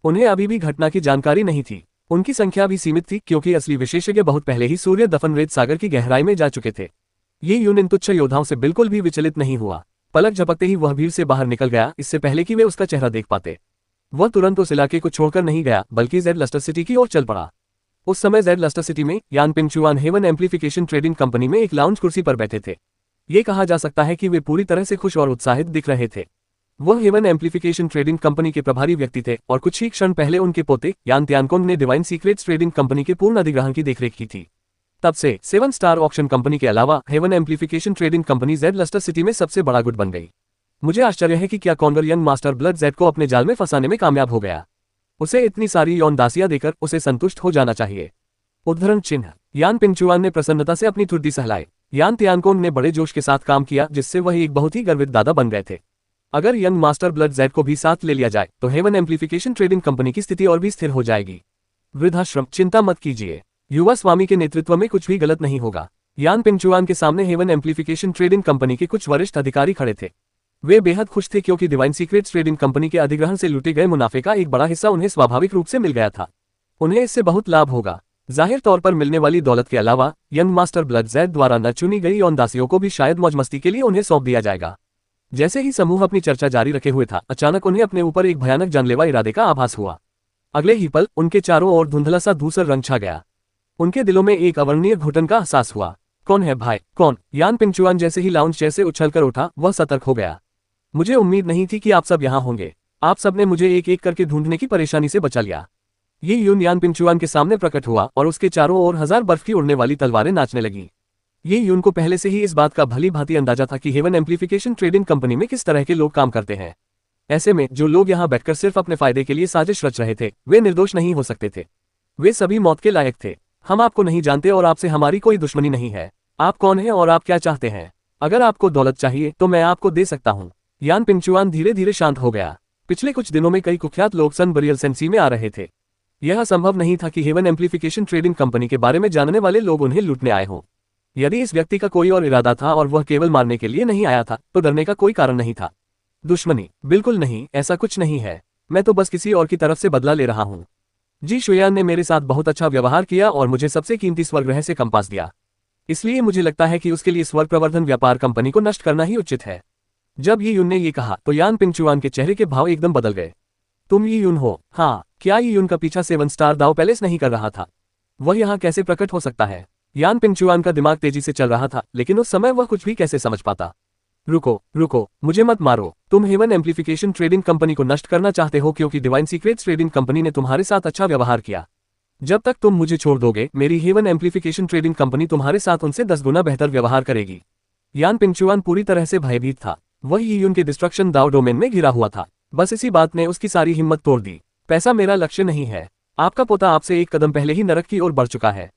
उन्हें अभी भी घटना की जानकारी नहीं थी। उनकी संख्या भी सीमित थी, क्योंकि असली विशेषज्ञ बहुत पहले ही सूर्य दफन रेत सागर की गहराई में जा चुके थे। ये यून इन तुच्छ योद्धाओं से बिल्कुल भी विचलित नहीं हुआ। पलक झपकते ही वह भीड़ से बाहर निकल गया, इससे पहले कि वे उसका चेहरा देख पाते। वह तुरंत उस इलाके को छोड़कर नहीं गया, बल्कि जेड लस्टर सिटी की ओर चल पड़ा। उस समय जेड लस्टर सिटी में यान पिंगचुआन हेवन एम्प्लीफिकेशन ट्रेडिंग कंपनी में एक लाउंज कुर्सी पर बैठे थे। ये कहा जा सकता है कि वे पूरी तरह से खुश और उत्साहित दिख रहे थे। वह हेवन एम्प्लीफिकेशन ट्रेडिंग कंपनी के प्रभारी व्यक्ति थे और कुछ ही क्षण पहले उनके पोते यान तियानकोंग ने डिवाइन सीक्रेट्स ट्रेडिंग कंपनी के पूर्ण अधिग्रहण की देखरेख की थी। तब से 7 स्टार ऑक्शन कंपनी के अलावा haven amplification trading company jade lustre city में सबसे बड़ा गुट बन गई। मुझे आश्चर्य है कि क्या कॉन्गर यंग मास्टर ब्लड जेड को अपने जाल में फंसाने में कामयाब हो गया। उसे इतनी सारी यौन दासियां देकर उसे संतुष्ट हो जाना चाहिए। उद्धरण चिन्ह। यान पिंगचुआन ने प्रसन्नता से अपनी ठुड्डी सहलाई। यान तियानकोंग ने बड़े जोश के साथ काम किया, जिससे वह एक बहुत ही गर्वित दादा बन गए थे। अगर यंग मास्टर ब्लड जेड को भी साथ ले लिया जाए तो हेवन एम्प्लीफिकेशन ट्रेडिंग कंपनी की स्थिति और भी स्थिर हो जाएगी। वृद्धाश्रम। चिंता मत कीजिए, युवा स्वामी के नेतृत्व में कुछ भी गलत नहीं होगा। यान पिंगचुआन के सामने हेवन एम्प्लीफिकेशन ट्रेडिंग कंपनी के कुछ वरिष्ठ अधिकारी खड़े थे। वे बेहद खुश थे, क्योंकि डिवाइन सीक्रेट्स ट्रेडिंग कंपनी के अधिग्रहण से लूटे गए मुनाफे का एक बड़ा हिस्सा उन्हें स्वाभाविक रूप से मिल गया था। उन्हें इससे बहुत लाभ होगा। जाहिर तौर पर मिलने वाली दौलत के अलावा यंग मास्टर ब्लड जेड द्वारा न चुनी गई यौन दासियों को भी शायद मौज मस्ती के लिए उन्हें सौंप दिया जाएगा। जैसे ही समूह अपनी चर्चा जारी रखे हुए था, अचानक उन्हें अपने ऊपर एक भयानक जानलेवा इरादे का आभास हुआ। अगले ही पल उनके चारों ओर धुंधला सा धूसर रंग छा गया। उनके दिलों में एक अवर्णनीय घुटन का एहसास हुआ। कौन है भाई, कौन? यान पिंगचुआन जैसे ही लाउंज चेयर से उछलकर उठा, वह सतर्क हो गया। मुझे उम्मीद नहीं थी कि आप सब यहाँ होंगे। आप सबने मुझे एक एक करके ढूंढने की परेशानी से बचा लिया। ये यून यान पिंगचुआन के सामने प्रकट हुआ और उसके चारों ओर 1000 बर्फ की उड़ने वाली तलवारें नाचने लगी। ये यून को पहले से ही इस बात का भली भांति अंदाजा था कि हेवन एम्प्लीफिकेशन ट्रेडिंग कंपनी में किस तरह के लोग काम करते हैं। ऐसे में जो लोग यहाँ बैठकर सिर्फ अपने फायदे के लिए साजिश रच रहे थे, वे निर्दोष नहीं हो सकते थे। वे सभी मौत के लायक थे। हम आपको नहीं जानते और आपसे हमारी कोई दुश्मनी नहीं है। आप कौन हैं और आप क्या चाहते हैं? अगर आपको दौलत चाहिए तो मैं आपको दे सकता हूँ। यान पिंगचुआन धीरे धीरे शांत हो गया। पिछले कुछ दिनों में कई कुख्यात लोग सन बरियल सेंसी में आ रहे थे। यह संभव नहीं था कि हेवन एम्प्लीफिकेशन ट्रेडिंग कंपनी के बारे में जानने वाले लोग उन्हें लूटने आए हों। यदि इस व्यक्ति का कोई और इरादा था और वह केवल मारने के लिए नहीं आया था, तो डरने का कोई कारण नहीं था। दुश्मनी? बिल्कुल नहीं, ऐसा कुछ नहीं है। मैं तो बस किसी और की तरफ से बदला ले रहा हूँ। जी शुयान ने मेरे साथ बहुत अच्छा व्यवहार किया और मुझे सबसे कीमती स्वर्गग्रह से कंपास दिया। इसलिए मुझे लगता है कि उसके लिए स्वर्ग प्रवर्धन व्यापार कंपनी को नष्ट करना ही उचित है। जब ये यून ने ये कहा तो यान पिंगचुआन के चेहरे के भाव एकदम बदल गए। तुम ये यून हो? हाँ। क्या ये यून का पीछा 7 स्टार दाव पैलेस नहीं कर रहा था? वह यहाँ कैसे प्रकट हो सकता है? यान पिंगचुआन का दिमाग तेजी से चल रहा था, लेकिन उस समय वह कुछ भी कैसे समझ पाता। रुको रुको, मुझे मत मारो। तुम हेवन एम्प्लीफिकेशन ट्रेडिंग कंपनी को नष्ट करना चाहते हो क्योंकि डिवाइन सीक्रेट्स ट्रेडिंग कंपनी ने तुम्हारे साथ अच्छा व्यवहार किया। जब तक तुम मुझे छोड़ दोगे, मेरी हेवन एम्प्लीफिकेशन ट्रेडिंग कंपनी तुम्हारे साथ उनसे 10 गुना बेहतर व्यवहार करेगी। यान पिंगचुआन पूरी तरह से भयभीत था। वह यून के डिस्ट्रक्शन दाव डोमेन में घिरा हुआ था। बस इसी बात ने उसकी सारी हिम्मत तोड़ दी। पैसा मेरा लक्ष्य नहीं है। आपका पोता आपसे एक कदम पहले ही नरक की ओर बढ़ चुका है।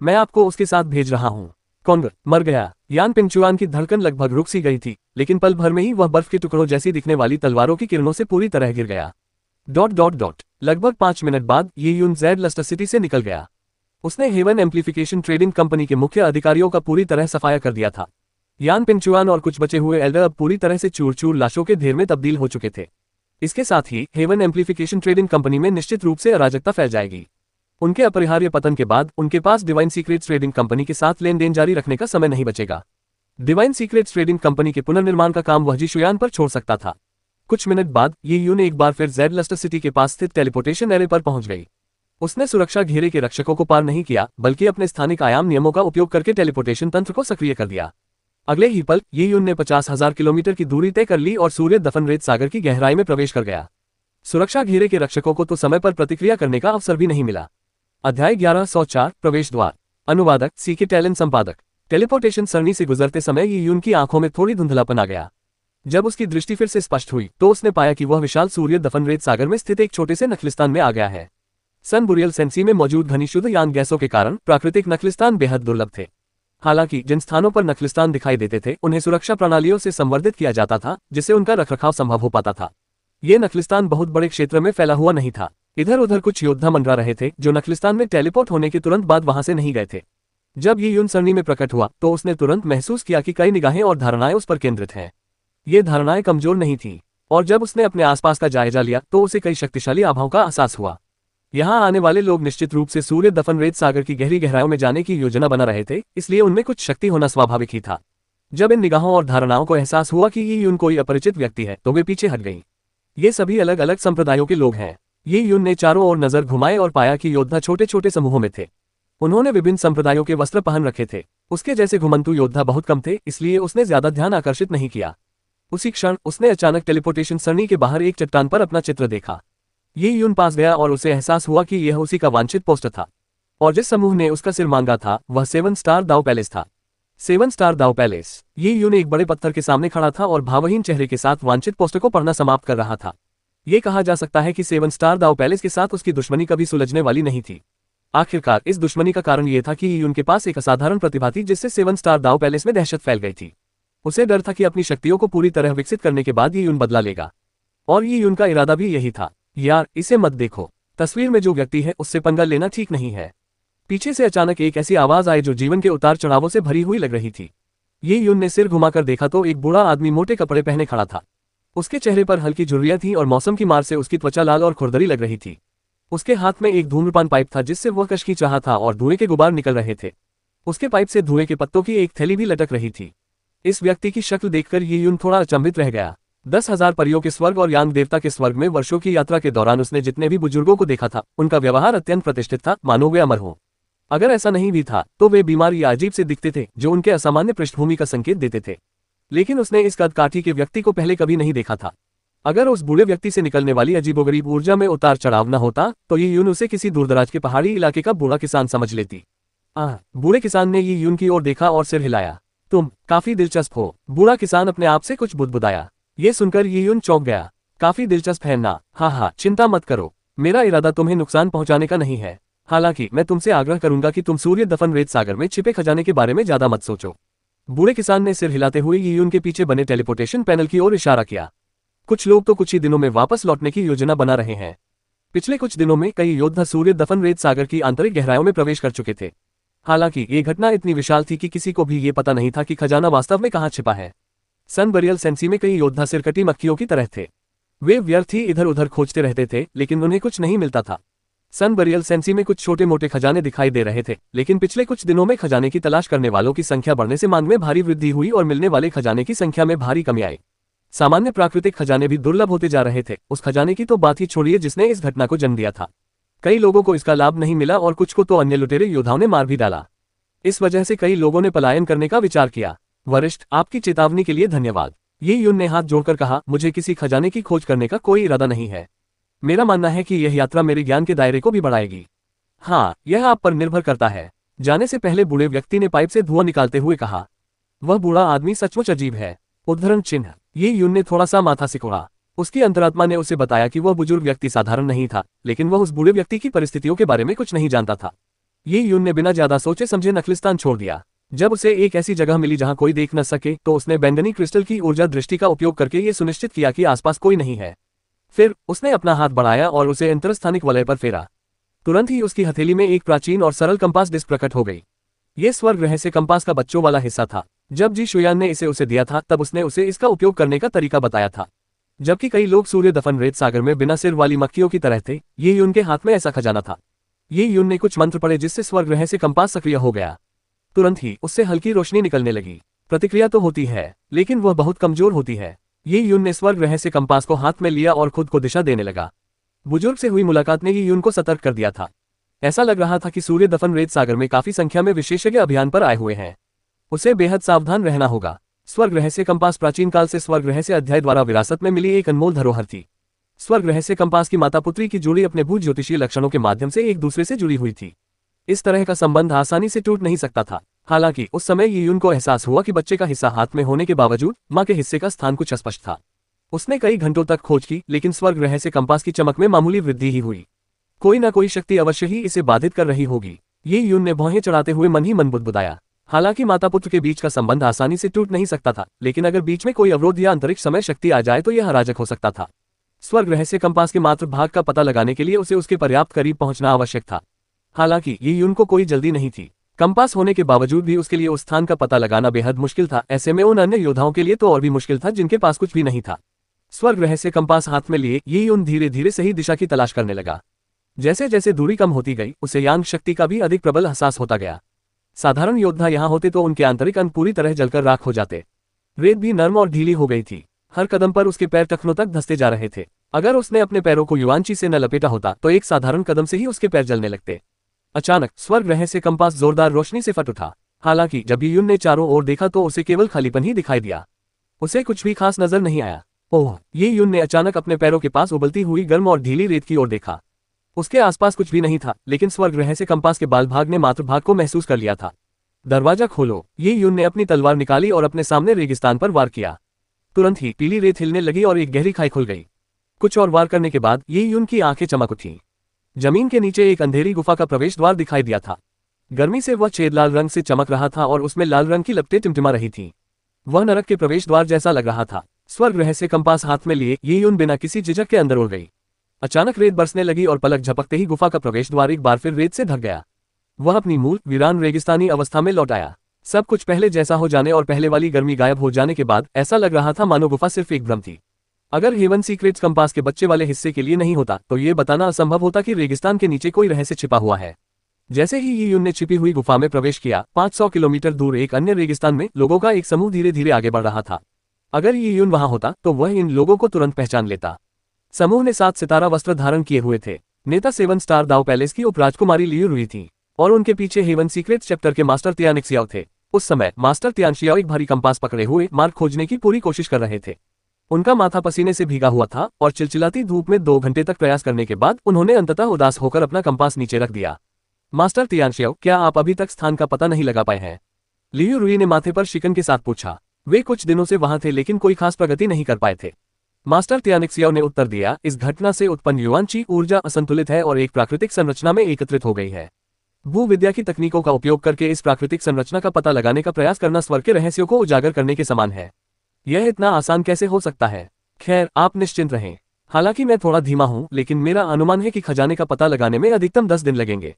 मैं आपको उसके साथ भेज रहा हूँ। कौन मर गया? यान पिंगचुआन की धड़कन लगभग रुक सी गई थी, लेकिन पल भर में ही वह बर्फ के टुकड़ों जैसी दिखने वाली तलवारों की किरणों से पूरी तरह गिर गया। ... लगभग 5 मिनट बाद ये यून ज़ेड लस्टर सिटी से निकल गया। उसने हेवन एम्प्लीफिकेशन ट्रेडिंग कंपनी के मुख्य अधिकारियों का पूरी तरह सफाया कर दिया था। यान पिंगचुआन और कुछ बचे हुए एल्डर अब पूरी तरह से चूर चूर लाशों के ढेर में तब्दील हो चुके थे। इसके साथ ही हेवन एम्प्लीफिकेशन ट्रेडिंग कंपनी में निश्चित रूप से अराजकता फैल जाएगी। उनके अपरिहार्य पतन के बाद उनके पास डिवाइन सीक्रेट्स ट्रेडिंग कंपनी के साथ लेन देन जारी रखने का समय नहीं बचेगा। डिवाइन सीक्रेट्स ट्रेडिंग कंपनी के पुनर्निर्माण का काम वह जी शुयान पर छोड़ सकता था। कुछ मिनट बाद ये यून एक बार फिर ज़ेड लस्टर सिटी के पास स्थित टेलीपोर्टेशन एरे पर पहुंच गई। उसने सुरक्षा घेरे के रक्षकों को पार नहीं किया, बल्कि अपने स्थानिक आयाम नियमों का उपयोग करके टेलीपोर्टेशन तंत्र को सक्रिय कर दिया। अगले ही पल ये यून ने 50,000 किलोमीटर की दूरी तय कर ली और सूर्य दफन रेत सागर की गहराई में प्रवेश कर गया। सुरक्षा घेरे के रक्षकों को तो समय पर प्रतिक्रिया करने का अवसर भी नहीं मिला। अध्याय 1104 प्रवेश द्वार। अनुवादक सीके टैलेंट संपादक। टेलीपोर्टेशन सरणी से गुजरते समय ये यून की आंखों में थोड़ी धुंधलापन आ गया। जब उसकी दृष्टि फिर से स्पष्ट हुई तो उसने पाया कि वह विशाल सूर्य दफन रेत सागर में स्थित एक छोटे से नखलिस्तान में आ गया है। सन बुरियल सेंसी में मौजूद घनी शुद्ध यान गैसों के कारण प्राकृतिक नखलिस्तान बेहद दुर्लभ थे। हालांकि जिन स्थानों पर नखलिस्तान दिखाई देते थे उन्हें सुरक्षा प्रणालियों से संवर्धित किया जाता था, जिससे उनका रखरखाव संभव हो पाता था। ये नखलिस्तान बहुत बड़े क्षेत्र में फैला हुआ नहीं था। इधर उधर कुछ योद्धा मंडरा रहे थे जो नखलिस्तान में टेलीपोर्ट होने के तुरंत बाद वहां से नहीं गए थे। जब ये यून सरणी में प्रकट हुआ तो उसने तुरंत महसूस किया कि कई निगाहें और धारणाएं उस पर केंद्रित हैं। ये धारणाएं कमजोर नहीं थीं, और जब उसने अपने आसपास का जायजा लिया तो उसे कई शक्तिशाली आभाओं का एहसास हुआ। यहाँ आने वाले लोग निश्चित रूप से सूर्य दफन रेत सागर की गहरी गहराइयों में जाने की योजना बना रहे थे, इसलिए उनमें कुछ शक्ति होना स्वाभाविक ही था। जब इन निगाहों और धारणाओं को एहसास हुआ कि ये यून कोई अपरिचित व्यक्ति है तो वे पीछे हट गईं। ये सभी अलग अलग संप्रदायों के लोग हैं। ये यून ने चारों ओर नजर घुमाए और पाया कि योद्धा छोटे छोटे समूहों में थे। उन्होंने विभिन्न संप्रदायों के वस्त्र पहन रखे थे। उसके जैसे घुमंतु योद्धा बहुत कम थे, इसलिए उसने ज्यादा ध्यान आकर्षित नहीं किया। उसी क्षण उसने अचानक टेलीपोर्टेशन सरणी के बाहर एक चट्टान पर अपना चित्र देखा। ये यून पास गया और उसे एहसास हुआ कि यह उसी का वांछित पोस्टर था, और जिस समूह ने उसका सिर मांगा था वह 7 स्टार दाव पैलेस था। 7 स्टार दाव पैलेस। ये यून एक बड़े पत्थर के सामने खड़ा था और भावहीन चेहरे के साथ वांछित पोस्टर को पढ़ना समाप्त कर रहा था। ये कहा जा सकता है कि 7 स्टार दाव पैलेस के साथ उसकी दुश्मनी कभी सुलझने वाली नहीं थी। आखिरकार इस दुश्मनी का कारण यह था कि ये यून के पास एक असाधारण प्रतिभा थी, जिससे 7 स्टार दाव पैलेस में दहशत फैल गई थी। उसे डर था कि अपनी शक्तियों को पूरी तरह विकसित करने के बाद ये यून बदला लेगा, और ये यून का इरादा भी यही था। यार, इसे मत देखो। तस्वीर में जो व्यक्ति है उससे पंगा लेना ठीक नहीं है। पीछे से अचानक एक ऐसी आवाज आई जो जीवन के उतार चढ़ावों से भरी हुई लग रही थी। ये यून ने सिर घुमाकर देखा तो एक बूढ़ा आदमी मोटे कपड़े पहने खड़ा था। उसके चेहरे पर हल्की झुर्रियां थीं और मौसम की मार से उसकी त्वचा लाल और खुरदरी लग रही थी। उसके हाथ में एक धूम्रपान पाइप था जिससे वह कश खींच रहा था और धुएं के गुबार निकल रहे थे। उसके पाइप से धुएं के पत्तों की एक थैली भी लटक रही थी। इस व्यक्ति की शक्ल देखकर ये यून थोड़ा अचंभित रह गया। 10,000 परियों के स्वर्ग और यांग देवता के स्वर्ग में वर्षों की यात्रा के दौरान उसने जितने भी बुजुर्गों को देखा था, उनका व्यवहार अत्यंत प्रतिष्ठित था, मानो वे अमर हो। अगर ऐसा नहीं भी था तो वे बीमार या अजीब से दिखते थे, जो उनके असामान्य पृष्ठभूमि का संकेत देते थे। लेकिन उसने इस कदकाठी के व्यक्ति को पहले कभी नहीं देखा था। अगर उस बूढ़े व्यक्ति से निकलने वाली अजीबोगरीब ऊर्जा में उतार चढ़ाव न होता तो ये यून उसे किसी दूरदराज के पहाड़ी इलाके का बूढ़ा किसान समझ लेती। बूढ़े किसान ने ये यून की ओर देखा और सिर हिलाया। तुम काफी दिलचस्प हो। बूढ़ा किसान अपने आप से कुछ बुदबुदाया। ये सुनकर ये यून चौंक गया। काफी दिलचस्प है ना? हाँ, चिंता मत करो, मेरा इरादा तुम्हें नुकसान पहुंचाने का नहीं है। हालांकि मैं तुमसे आग्रह करूंगा कि तुम सूर्य दफन रेत सागर में छिपे खजाने के बारे में ज्यादा मत सोचो। बूढ़े किसान ने सिर हिलाते हुए ये यून के पीछे बने टेलीपोर्टेशन पैनल की ओर इशारा किया। कुछ लोग तो कुछ ही दिनों में वापस लौटने की योजना बना रहे हैं। पिछले कुछ दिनों में कई योद्धा सूर्य दफन रेत सागर की आंतरिक गहराइयों में प्रवेश कर चुके थे। हालांकि ये घटना इतनी विशाल थी कि किसी को भी ये पता नहीं था कि खजाना वास्तव में कहाँ छिपा है। सन बरियल सेंसी में कई योद्धा सिरकटी मक्खियों की तरह थे। वे व्यर्थ ही इधर उधर खोजते रहते थे, लेकिन उन्हें कुछ नहीं मिलता था। सन बरियल सेंसी में कुछ छोटे मोटे खजाने दिखाई दे रहे थे, लेकिन पिछले कुछ दिनों में खजाने की तलाश करने वालों की संख्या बढ़ने से मांग में भारी वृद्धि हुई और मिलने वाले खजाने की संख्या में भारी कमी आई। सामान्य प्राकृतिक खजाने भी दुर्लभ होते जा रहे थे। उस खजाने की तो बात ही छोड़िए जिसने इस घटना को जन्म दिया था। कई लोगों को इसका लाभ नहीं मिला और कुछ को तो अन्य लुटेरे योद्धाओं ने मार भी डाला। इस वजह से कई लोगों ने पलायन करने का विचार किया। वरिष्ठ, आपकी चेतावनी के लिए धन्यवाद। ये यून ने हाथ जोड़कर कहा, मुझे किसी खजाने की खोज करने का कोई इरादा नहीं है। मेरा मानना है कि यह यात्रा मेरे ज्ञान के दायरे को भी बढ़ाएगी। हाँ, यह आप पर निर्भर करता है। जाने से पहले बूढ़े व्यक्ति ने पाइप से धुआं निकालते हुए कहा। वह बूढ़ा आदमी सचमुच अजीब है। उद्धरण चिन्ह। ये यून ने थोड़ा सा माथा सिकोड़ा। उसकी अंतरात्मा ने उसे बताया कि वह बुजुर्ग व्यक्ति साधारण नहीं था, लेकिन वह उस बूढ़े व्यक्ति की परिस्थितियों के बारे में कुछ नहीं जानता था। ये यून ने बिना ज्यादा सोचे समझे नखलिस्तान छोड़ दिया। जब उसे एक ऐसी जगह मिली जहां कोई देख न सके तो उसने बैंगनी क्रिस्टल की ऊर्जा दृष्टि का उपयोग करके ये सुनिश्चित किया कि आसपास कोई नहीं है। फिर उसने अपना हाथ बढ़ाया और उसे अंतरस्थानिक वलय पर फेरा। तुरंत ही उसकी हथेली में एक प्राचीन और सरल कंपास डिस्क प्रकट हो गई। ये स्वर्ग रहस्य कंपास का बच्चों वाला हिस्सा था। जब जी शुयान ने इसे उसे दिया था तब उसने उसे इसका उपयोग करने का तरीका बताया था। जबकि कई लोग सूर्य दफन रेत सागर में बिना सिर वाली मक्खियों की तरह थे, ये यून के हाथ में ऐसा खजाना था। ये यून ने कुछ मंत्र पढ़े जिससे स्वर्ग रहस्य कंपास सक्रिय हो गया। तुरंत ही उससे हल्की रोशनी निकलने लगी। प्रतिक्रिया तो होती है, लेकिन वह बहुत कमजोर होती है। ये यून ने स्वर्ग रहस्य कंपास को हाथ में लिया और खुद को दिशा देने लगा। बुजुर्ग से हुई मुलाकात ने ये यून को सतर्क कर दिया था। ऐसा लग रहा था कि सूर्य दफन रेत सागर में काफी संख्या में विशेषज्ञ अभियान पर आए हुए हैं। उसे बेहद सावधान रहना होगा। स्वर्ग रहस्य कंपास प्राचीन काल से स्वर्ग रहस्य अध्याय द्वारा विरासत में मिली एक अनमोल धरोहर थी। स्वर्ग रहस्य कंपास की माता पुत्री की जोड़ी अपने भू ज्योतिषीय लक्षणों के माध्यम से एक दूसरे से जुड़ी हुई थी। इस तरह का संबंध आसानी से टूट नहीं सकता था। हालांकि उस समय ये यून को एहसास हुआ कि बच्चे का हिस्सा हाथ में होने के बावजूद मां के हिस्से का स्थान कुछ अस्पष्ट था। उसने कई घंटों तक खोज की, लेकिन स्वर्ग रहस्य कंपास की चमक में मामूली वृद्धि ही हुई। कोई ना कोई शक्ति अवश्य ही इसे बाधित कर रही होगी। ये यून ने भौहें चढ़ाते हुए मन ही मन बुदबुदाया। हालांकि माता पुत्र के बीच का संबंध आसानी से टूट नहीं सकता था, लेकिन अगर बीच में कोई अवरोध या अंतरिक्ष समय शक्ति आ जाए तो यह अराजक हो सकता था। स्वर्ग रहस्य कंपास के मात्र भाग का पता लगाने के लिए उसे उसके पर्याप्त करीब पहुंचना आवश्यक था। हालांकि ये यून को कोई जल्दी नहीं थी। कंपास होने के बावजूद भी उसके लिए उस स्थान का पता लगाना बेहद मुश्किल था। ऐसे में उन अन्य योद्धाओं के लिए तो और भी मुश्किल था जिनके पास कुछ भी नहीं था। स्वर्ग रहस्य कंपास हाथ में लिए ये यून धीरे धीरे सही दिशा की तलाश करने लगा। जैसे जैसे दूरी कम होती गई, उसे यांग शक्ति का भी अधिक प्रबल एहसास होता गया। साधारण योद्धा यहाँ होते तो उनके आंतरिक अंग पूरी तरह जलकर राख हो जाते। रेत भी नर्म और ढीली हो गई थी। हर कदम पर उसके पैर टखनों तक धंसते जा रहे थे। अगर उसने अपने पैरों को युवांची से न लपेटा होता तो एक साधारण कदम से ही उसके पैर जलने लगते। अचानक स्वर्ग रहस्य कंपास जोरदार रोशनी से फट उठा। हालांकि जब यून ने चारों ओर देखा तो उसे केवल खालीपन ही दिखाई दिया। उसे कुछ भी खास नजर नहीं आया। ओह! ये यून ने अचानक अपने पैरों के पास उबलती हुई गर्म और ढीली रेत की ओर देखा। उसके आसपास कुछ भी नहीं था, लेकिन स्वर्ग रहस्य कंपास के बाल भाग ने मात्र भाग को महसूस कर लिया था। दरवाजा खोलो। ये यून ने अपनी तलवार निकाली और अपने सामने रेगिस्तान पर वार किया। तुरंत ही पीली रेत हिलने लगी और एक गहरी खाई खुल गई। कुछ और वार करने के बाद ये यून की आंखें चमक उठी। जमीन के नीचे एक अंधेरी गुफा का प्रवेश द्वार दिखाई दिया था। गर्मी से वह छेद लाल रंग से चमक रहा था और उसमें लाल रंग की लपटें टिमटिमा रही थीं। वह नरक के प्रवेश द्वार जैसा लग रहा था। स्वर्ग रहस्य कंपास हाथ में लिए ये यून बिना किसी झिझक के अंदर उड़ गई। अचानक रेत बरसने लगी और पलक झपकते ही गुफा का प्रवेश द्वार एक बार फिर रेत से ढक गया। वह अपनी मूल वीरान रेगिस्तानी अवस्था में लौट आया। सब कुछ पहले जैसा हो जाने और पहले वाली गर्मी गायब हो जाने के बाद ऐसा लग रहा था मानो गुफा सिर्फ एक भ्रम थी। अगर हेवन सीक्रेट्स कंपास के बच्चे वाले हिस्से के लिए नहीं होता तो ये बताना असंभव होता कि रेगिस्तान के नीचे कोई रहस्य छिपा हुआ है। जैसे ही ये यून ने छिपी हुई गुफा में प्रवेश किया, 500 किलोमीटर दूर एक अन्य रेगिस्तान में लोगों का एक समूह धीरे धीरे आगे बढ़ रहा था। अगर ये यून वहां होता तो वह इन लोगों को तुरंत पहचान लेता। समूह ने 7 सितारा वस्त्र धारण किए हुए थे। नेता 7 स्टार दाव पैलेस की उपराजकुमारी लियू रुई थी और उनके पीछे हेवन सीक्रेट चैप्टर के मास्टर तियानिक्सियाओ थे। उस समय मास्टर तियानशियाओ एक भारी कंपास पकड़े हुए मार्ग खोजने की पूरी कोशिश कर रहे थे। उनका माथा पसीने से भीगा हुआ था और चिलचिलाती धूप में 2 घंटे तक प्रयास करने के बाद उन्होंने अंततः उदास होकर अपना कंपास नीचे रख दिया। मास्टर तियानशियाओ, क्या आप अभी तक स्थान का पता नहीं लगा पाए हैं? लियू रुई ने माथे पर शिकन के साथ पूछा। वे कुछ दिनों से वहां थे लेकिन कोई खास प्रगति नहीं कर पाए थे। मास्टर तियानिक्सियाओ ने उत्तर दिया, इस घटना से उत्पन्न युआनची ऊर्जा असंतुलित है और एक प्राकृतिक संरचना में एकत्रित हो गई है। भूविद्या की तकनीकों का उपयोग करके इस प्राकृतिक संरचना का पता लगाने का प्रयास करना स्वर्ग के रहस्यों को उजागर करने के समान है। यह इतना आसान कैसे हो सकता है? खैर, आप निश्चिंत रहें। हालांकि मैं थोड़ा धीमा हूं, लेकिन मेरा अनुमान है कि खजाने का पता लगाने में अधिकतम 10 दिन लगेंगे।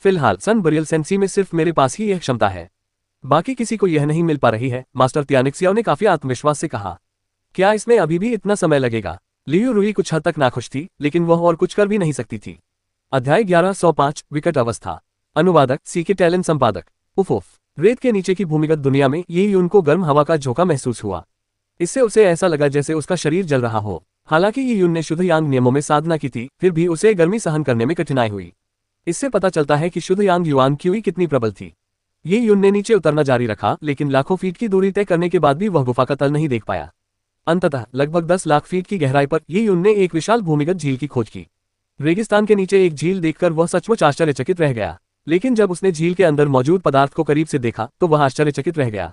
फिलहाल सन बरियल सेंसी में सिर्फ मेरे पास ही यह क्षमता है, बाकी किसी को यह नहीं मिल पा रही है, मास्टर तियानिक्सियाओ ने काफी आत्मविश्वास से कहा। क्या इसमें अभी भी इतना समय लगेगा? लियू रुई कुछ हद तक नाखुश थी, लेकिन वह और कुछ कर भी नहीं सकती थी। अध्याय 1105 विकट अवस्था। अनुवादक सीके टैलेंट संपादक। उफ, रेत के नीचे की भूमिगत दुनिया में ये यून को गर्म हवा का झोंका महसूस हुआ। इससे उसे ऐसा लगा जैसे उसका शरीर जल रहा हो। हालांकि ये यून ने शुद्ध यांग नियमों में साधना की थी, फिर भी उसे गर्मी सहन करने में कठिनाई हुई। इससे पता चलता है कि शुद्ध यांग युआन क्यूई कितनी प्रबल थी। ये यून ने नीचे उतरना जारी रखा, लेकिन लाखों फीट की दूरी तय करने के बाद भी वह गुफा का तल नहीं देख पाया। अंततः लगभग 10 लाख फीट की गहराई पर ये यून ने एक विशाल भूमिगत झील की खोज की। रेगिस्तान के नीचे एक झील देखकर वह सचमुच आश्चर्यचकित रह गया, लेकिन जब उसने झील के अंदर मौजूद पदार्थ को करीब से देखा तो वह आश्चर्यचकित रह गया।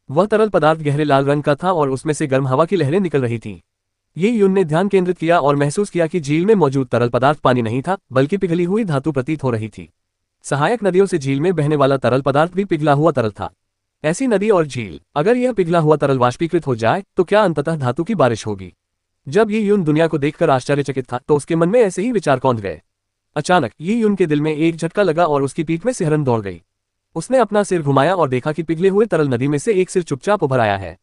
वह तरल पदार्थ गहरे लाल रंग का था और उसमें से गर्म हवा की लहरें निकल रही थीं। ये यून ने ध्यान केंद्रित किया और महसूस किया कि झील में मौजूद तरल पदार्थ पानी नहीं था, बल्कि पिघली हुई धातु प्रतीत हो रही थी। सहायक नदियों से झील में बहने वाला तरल पदार्थ भी पिघला हुआ तरल था। ऐसी नदी और झील, अगर यह पिघला हुआ तरल वाष्पीकृत हो जाए तो क्या अंततः धातु की बारिश होगी? जब ये यून दुनिया को देखकर आश्चर्यचकित था तो उसके मन में ऐसे ही विचार कौंध गए। अचानक ये यून के दिल में एक झटका लगा और उसकी पीठ में सिहरन दौड़ गई। उसने अपना सिर घुमाया और देखा कि पिघले हुए तरल नदी में से एक सिर चुपचाप उभर आया है।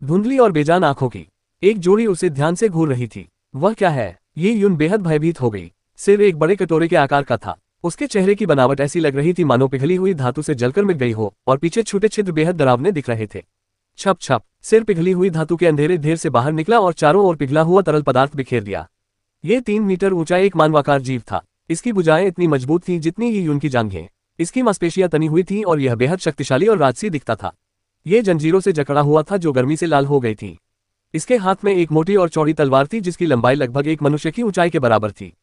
धुंधली और बेजान आंखों की एक जोड़ी उसे ध्यान से घूर रही थी। वह क्या है? ये यून बेहद भयभीत हो गई। सिर एक बड़े कटोरे के आकार का था। उसके चेहरे की बनावट ऐसी लग रही थी मानो पिघली हुई धातु से जलकर मिट गई हो, और पीछे छोटे छिद्र बेहद डरावने दिख रहे थे। छप छप, सिर पिघली हुई धातु के अंधेरे ढेर से बाहर निकला और चारों ओर पिघला हुआ तरल पदार्थ बिखेर दिया। ये 3 मीटर ऊंचा एक मानवाकार जीव था। इसकी भुजाएं इतनी मजबूत थीं जितनी ये यून की जांघें। इसकी मांसपेशियां तनी हुई थीं और यह बेहद शक्तिशाली और राजसी दिखता था। ये जंजीरों से जकड़ा हुआ था जो गर्मी से लाल हो गई थी। इसके हाथ में एक मोटी और चौड़ी तलवार थी जिसकी लंबाई लगभग एक मनुष्य की ऊंचाई के बराबर थी।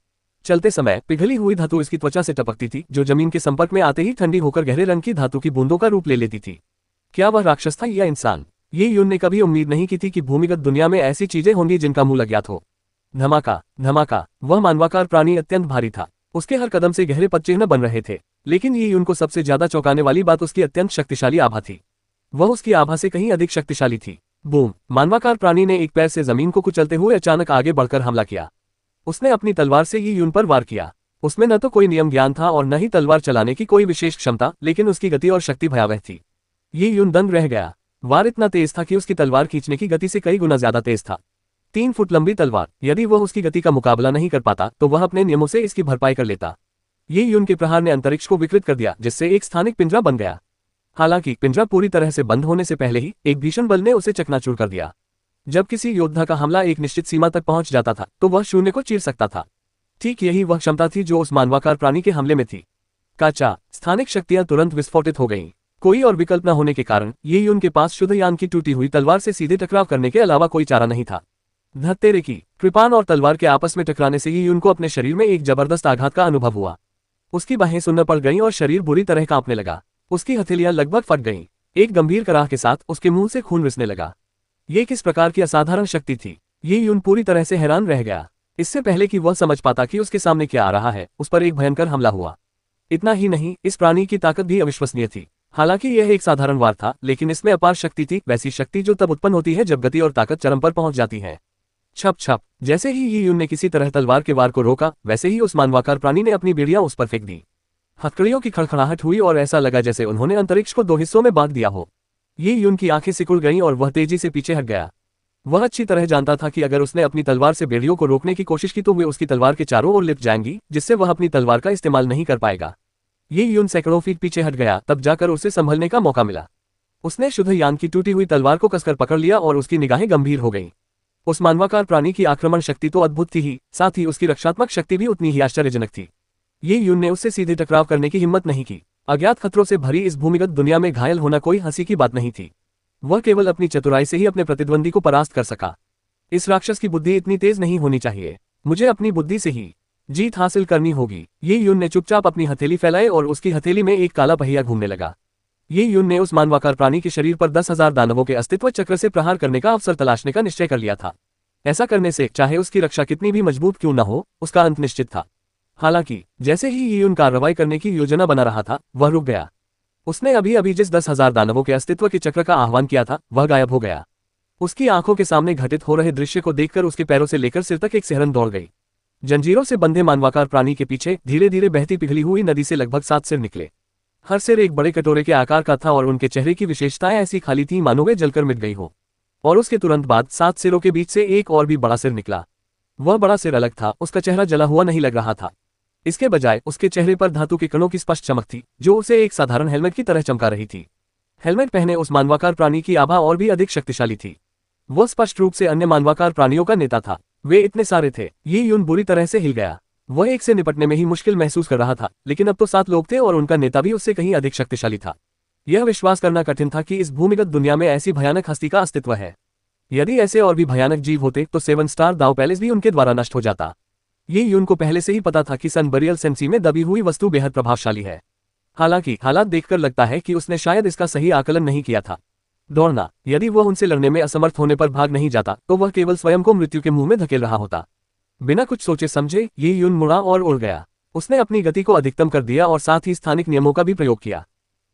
चलते समय पिघली हुई धातु इसकी त्वचा से टपकती थी, जो जमीन के संपर्क में आते ही ठंडी होकर गहरे रंग की धातु की बूंदों का रूप ले लेती थी। क्या वह राक्षस था या इंसान? ये यून ने कभी उम्मीद नहीं की थी कि भूमिगत दुनिया में ऐसी चीजें होंगी जिनका मूल अज्ञात हो। धमाका धमाका, वह मानवाकार प्राणी अत्यंत भारी था। उसके हर कदम से गहरे पदचिह्न बन रहे थे, लेकिन ये यून को सबसे ज्यादा चौंकाने वाली बात उसकी अत्यंत शक्तिशाली आभा थी। वह उसकी आभा से कहीं अधिक शक्तिशाली थी। बूम! मानवाकार प्राणी ने एक पैर से जमीन को कुचलते हुए अचानक आगे बढ़कर हमला किया। उसने अपनी तलवार से ये यून पर वार किया। उसमें न तो कोई नियम ज्ञान था और न ही तलवार चलाने की कोई विशेष क्षमता, लेकिन उसकी गति और शक्ति भयावह थी। ये यून दंग रह गया। वार इतना तेज था कि उसकी तलवार खींचने की गति से कई गुना ज्यादा तेज था। 3 फुट लंबी तलवार, यदि वह उसकी गति का मुकाबला नहीं कर पाता तो वह अपने नियमों से इसकी भरपाई कर लेता। ये यून के प्रहार ने अंतरिक्ष को विकृत कर दिया, जिससे एक स्थानिक पिंजरा बन गया। हालांकि पिंजरा पूरी तरह से बंद होने से पहले ही एक भीषण बल ने उसे चकनाचूर कर दिया। जब किसी योद्धा का हमला एक निश्चित सीमा तक पहुंच जाता था तो वह शून्य को चीर सकता था। ठीक यही वह क्षमता थी जो उस मानवाकार प्राणी के हमले में थी। काचा, स्थानिक शक्तियां तुरंत विस्फोटित हो गईं। कोई और विकल्प न होने के कारण ये यून के पास शुद्ध यान की टूटी हुई तलवार से सीधे टकराव करने के अलावा कोई चारा नहीं था। धत्तेरे की कृपान और तलवार के आपस में टकराने से ये यून को अपने शरीर में एक जबरदस्त आघात का अनुभव हुआ। उसकी बाहें सुन्न पड़ गईं और शरीर बुरी तरह कांपने लगा। उसकी हथेलियां लगभग फट गईं। एक गंभीर कराह के साथ उसके मुंह से खून रिसने लगा। ये किस प्रकार की असाधारण शक्ति थी? ये यून पूरी तरह से हैरान रह गया। इससे पहले कि वह समझ पाता कि उसके सामने क्या आ रहा है, उस पर एक भयंकर हमला हुआ। इतना ही नहीं, इस प्राणी की ताकत भी अविश्वसनीय थी। हालांकि यह एक साधारण वार था, लेकिन इसमें अपार शक्ति थी, वैसी शक्ति जो तब उत्पन्न होती है जब गति और ताकत चरम पर पहुंच जाती है। छप छप, जैसे ही ये यून ने किसी तरह तलवार के वार को रोका, वैसे ही उस मानवाकार प्राणी ने अपनी बेड़ियां उस पर फेंक दी। हथकड़ियों की खड़खड़ाहट हुई और ऐसा लगा जैसे उन्होंने अंतरिक्ष को 2 हिस्सों में बांट दिया हो। ये यून की आंखें सिकुड़ गईं और वह तेजी से पीछे हट गया। वह अच्छी तरह जानता था कि अगर उसने अपनी तलवार से बेड़ियों को रोकने की कोशिश की तो वे उसकी तलवार के चारों ओर लिपट जाएंगी, जिससे वह अपनी तलवार का इस्तेमाल नहीं कर पाएगा। ये यून सैकड़ों फीट पीछे हट गया, तब जाकर उसे संभलने का मौका मिला। उसने शुद्ध यान की टूटी हुई तलवार को कसकर पकड़ लिया और उसकी निगाहें गंभीर हो गईं। उस मानवाकार प्राणी की आक्रमण शक्ति तो अद्भुत थी ही, साथ ही उसकी रक्षात्मक शक्ति भी उतनी ही आश्चर्यजनक थी। ये यून ने उससे सीधे टकराव करने की हिम्मत नहीं की। अज्ञात खतरों से भरी इस भूमिगत दुनिया में घायल होना कोई हंसी की बात नहीं थी। वह केवल अपनी चतुराई से ही अपने प्रतिद्वंदी को परास्त कर सका। इस राक्षस की बुद्धि इतनी तेज नहीं होनी चाहिए। मुझे अपनी बुद्धि से ही जीत हासिल करनी होगी। ये यून ने चुपचाप अपनी हथेली फैलाई और उसकी हथेली में एक काला पहिया घूमने लगा। ये यून ने उस मानवाकार प्राणी के शरीर पर 10,000 दानवों के अस्तित्व चक्र से प्रहार करने का अवसर तलाशने का निश्चय कर लिया था। ऐसा करने से चाहे उसकी रक्षा कितनी भी मजबूत क्यों न हो, उसका अंत निश्चित था। हालांकि जैसे ही ये यून कार्रवाई करने की योजना बना रहा था, वह रुक गया। उसने अभी अभी जिस 10,000 दानवों के अस्तित्व के चक्र का आह्वान किया था, वह गायब हो गया। उसकी आंखों के सामने घटित हो रहे दृश्य को देखकर उसके पैरों से लेकर सिर तक एक सिहरन दौड़ गई। जंजीरों से बंधे मानवाकार प्राणी के पीछे धीरे धीरे बहती पिघली हुई नदी से लगभग 7 सिर निकले। हर सिर एक बड़े कटोरे के आकार का था और उनके चेहरे की विशेषताएं ऐसी खाली थी मानो वे जलकर मिट गई हो। और उसके तुरंत बाद 7 सिरों के बीच से एक और भी बड़ा सिर निकला। वह बड़ा सिर अलग था, उसका चेहरा जला हुआ नहीं लग रहा था। इसके बजाय उसके चेहरे पर धातु के कणों की स्पष्ट चमक थी, जो उसे एक साधारण हेलमेट की तरह चमका रही थी। हेलमेट पहने उस मानवाकार प्राणी की आभा और भी अधिक शक्तिशाली थी। वह स्पष्ट रूप से अन्य मानवाकार प्राणियों का नेता था। वे इतने सारे थे, ये यून बुरी तरह से हिल गया। वह एक से निपटने में ही मुश्किल महसूस कर रहा था, लेकिन अब तो 7 लोग थे और उनका नेता भी उससे कहीं अधिक शक्तिशाली था। यह विश्वास करना कठिन था कि इस भूमिगत दुनिया में ऐसी भयानक हस्ती का अस्तित्व है। यदि ऐसे और भी भयानक जीव होते तो 7 स्टार दाव पैलेस भी उनके द्वारा नष्ट हो जाता। ये यून को पहले से ही पता था कि सन बरियल सेंसी में दबी हुई वस्तु बेहद प्रभावशाली है। हालांकि हालात देखकर लगता है कि उसने शायद इसका सही आकलन नहीं किया था। दौड़ना, यदि वह उनसे लड़ने में असमर्थ होने पर भाग नहीं जाता तो वह केवल स्वयं को मृत्यु के मुंह में धकेल रहा होता। बिना कुछ सोचे समझे ये यून मुड़ा और उड़ गया। उसने अपनी गति को अधिकतम कर दिया और साथ ही स्थानिक नियमों का भी प्रयोग किया।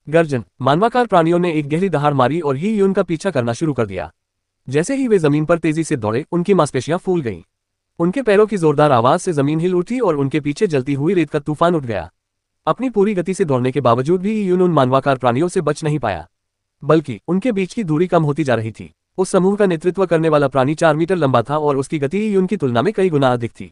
गर्जन, मानवाकार प्राणियों ने एक गहरी दहाड़ मारी और ये यून का पीछा करना शुरू कर दिया। जैसे ही वे जमीन पर तेजी से दौड़े, उनकी मांसपेशियां फूल गईं। उनके पैरों की जोरदार आवाज से जमीन हिल उठी और उनके पीछे जलती हुई रेत का तूफान उठ गया। अपनी पूरी गति से दौड़ने के बावजूद भी यून उन मानवाकार प्राणियों से बच नहीं पाया, बल्कि उनके बीच की दूरी कम होती जा रही थी। उस समूह का नेतृत्व करने वाला प्राणी 4 मीटर लंबा था और उसकी गति यून की तुलना में कई गुना अधिक थी।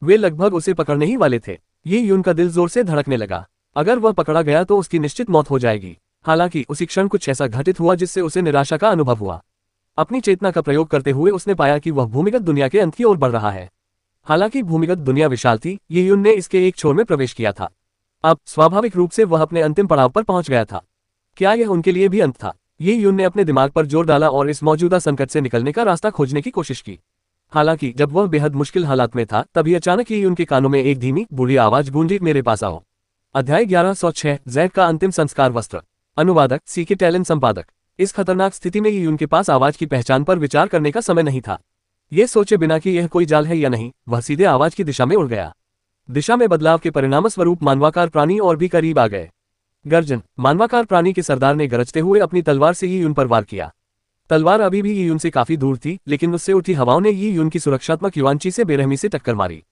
वे लगभग उसे पकड़ने ही वाले थे। ये यून का दिल जोर से धड़कने लगा। अगर वह पकड़ा गया तो उसकी निश्चित मौत हो जाएगी। हालांकि उसी क्षण कुछ ऐसा घटित हुआ जिससे उसे निराशा का अनुभव हुआ। अपनी चेतना का प्रयोग करते हुए उसने पाया कि वह भूमिगत दुनिया के अंत की ओर बढ़ रहा है। हालांकि भूमिगत दुनिया विशाल थी, ये यून ने इसके एक छोर में प्रवेश किया था। अब स्वाभाविक रूप से वह अपने अंतिम पड़ाव पर पहुंच गया था। क्या यह उनके लिए भी अंत था? ये यून ने अपने दिमाग पर जोर डाला और इस मौजूदा संकट से निकलने का रास्ता खोजने की कोशिश की। हालांकि जब वह बेहद मुश्किल हालात में था, तभी अचानक ही उनके कानों में एक धीमी बूढ़ी आवाज गूंजी, मेरे पास आओ। अध्याय 1106, जैड का अंतिम संस्कार वस्त्र। अनुवादक सीके टैलेंट संपादक। इस खतरनाक स्थिति में यून के पास आवाज की पहचान पर विचार करने का समय नहीं था। यह सोचे बिना कि यह कोई जाल है या नहीं, वह सीधे आवाज की दिशा में उड़ गया। दिशा में बदलाव के परिणामस्वरूप मानवाकार प्राणी और भी करीब आ गए। गर्जन, मानवाकार प्राणी के सरदार ने गरजते हुए अपनी तलवार से यून पर वार किया। तलवार अभी भी यून से काफी दूर थी, लेकिन उससे उठी हवाओं ने यून की सुरक्षात्मक युवांची से बेरहमी से टक्कर मारी।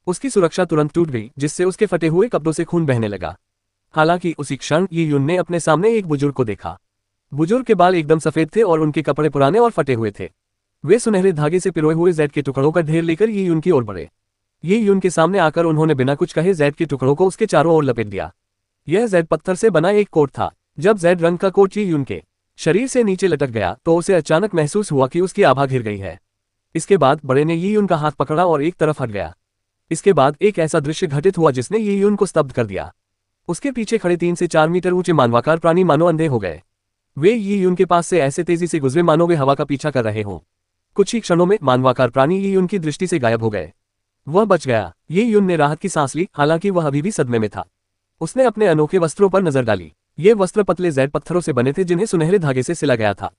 उसकी सुरक्षा तुरंत टूट गई, जिससे उसके फटे हुए कपड़ों से खून बहने लगा। हालांकि उसी क्षण यून ने अपने सामने एक बुजुर्ग को देखा। बुजुर्ग के बाल एकदम सफेद थे और उनके कपड़े पुराने और फटे हुए थे। वे सुनहरे धागे से पिरोए हुए जैड के टुकड़ों का ढेर लेकर यून की ओर बढ़े। ये यून के सामने आकर उन्होंने बिना कुछ कहे जैड के टुकड़ों को उसके चारों ओर लपेट दिया। यह जैड पत्थर से बना एक कोट था। जब जैड रंग का कोट यून के शरीर से नीचे लटक गया तो उसे अचानक महसूस हुआ कि उसकी आभा घिर गई है। इसके बाद बड़े ने यून का हाथ पकड़ा और एक तरफ हट गया। इसके बाद एक ऐसा दृश्य घटित हुआ जिसने यून को स्तब्ध कर दिया। उसके पीछे खड़े 3 से 4 मीटर ऊंचे मानवाकार प्राणी मानो अंधे हो गए। वे यून के पास से ऐसे तेजी से गुजरे मानो वे हवा का पीछा कर रहे हों। कुछ ही क्षणों में मानवाकार प्राणी यून की दृष्टि से गायब हो गए। वह बच गया। यून ने राहत की सांस ली, हालांकि वह अभी भी सदमे में था। उसने अपने अनोखे वस्त्रों पर नजर डाली। ये वस्त्र पतले जैड पत्थरों से बने थे जिन्हें सुनहरे धागे से सिला गया था।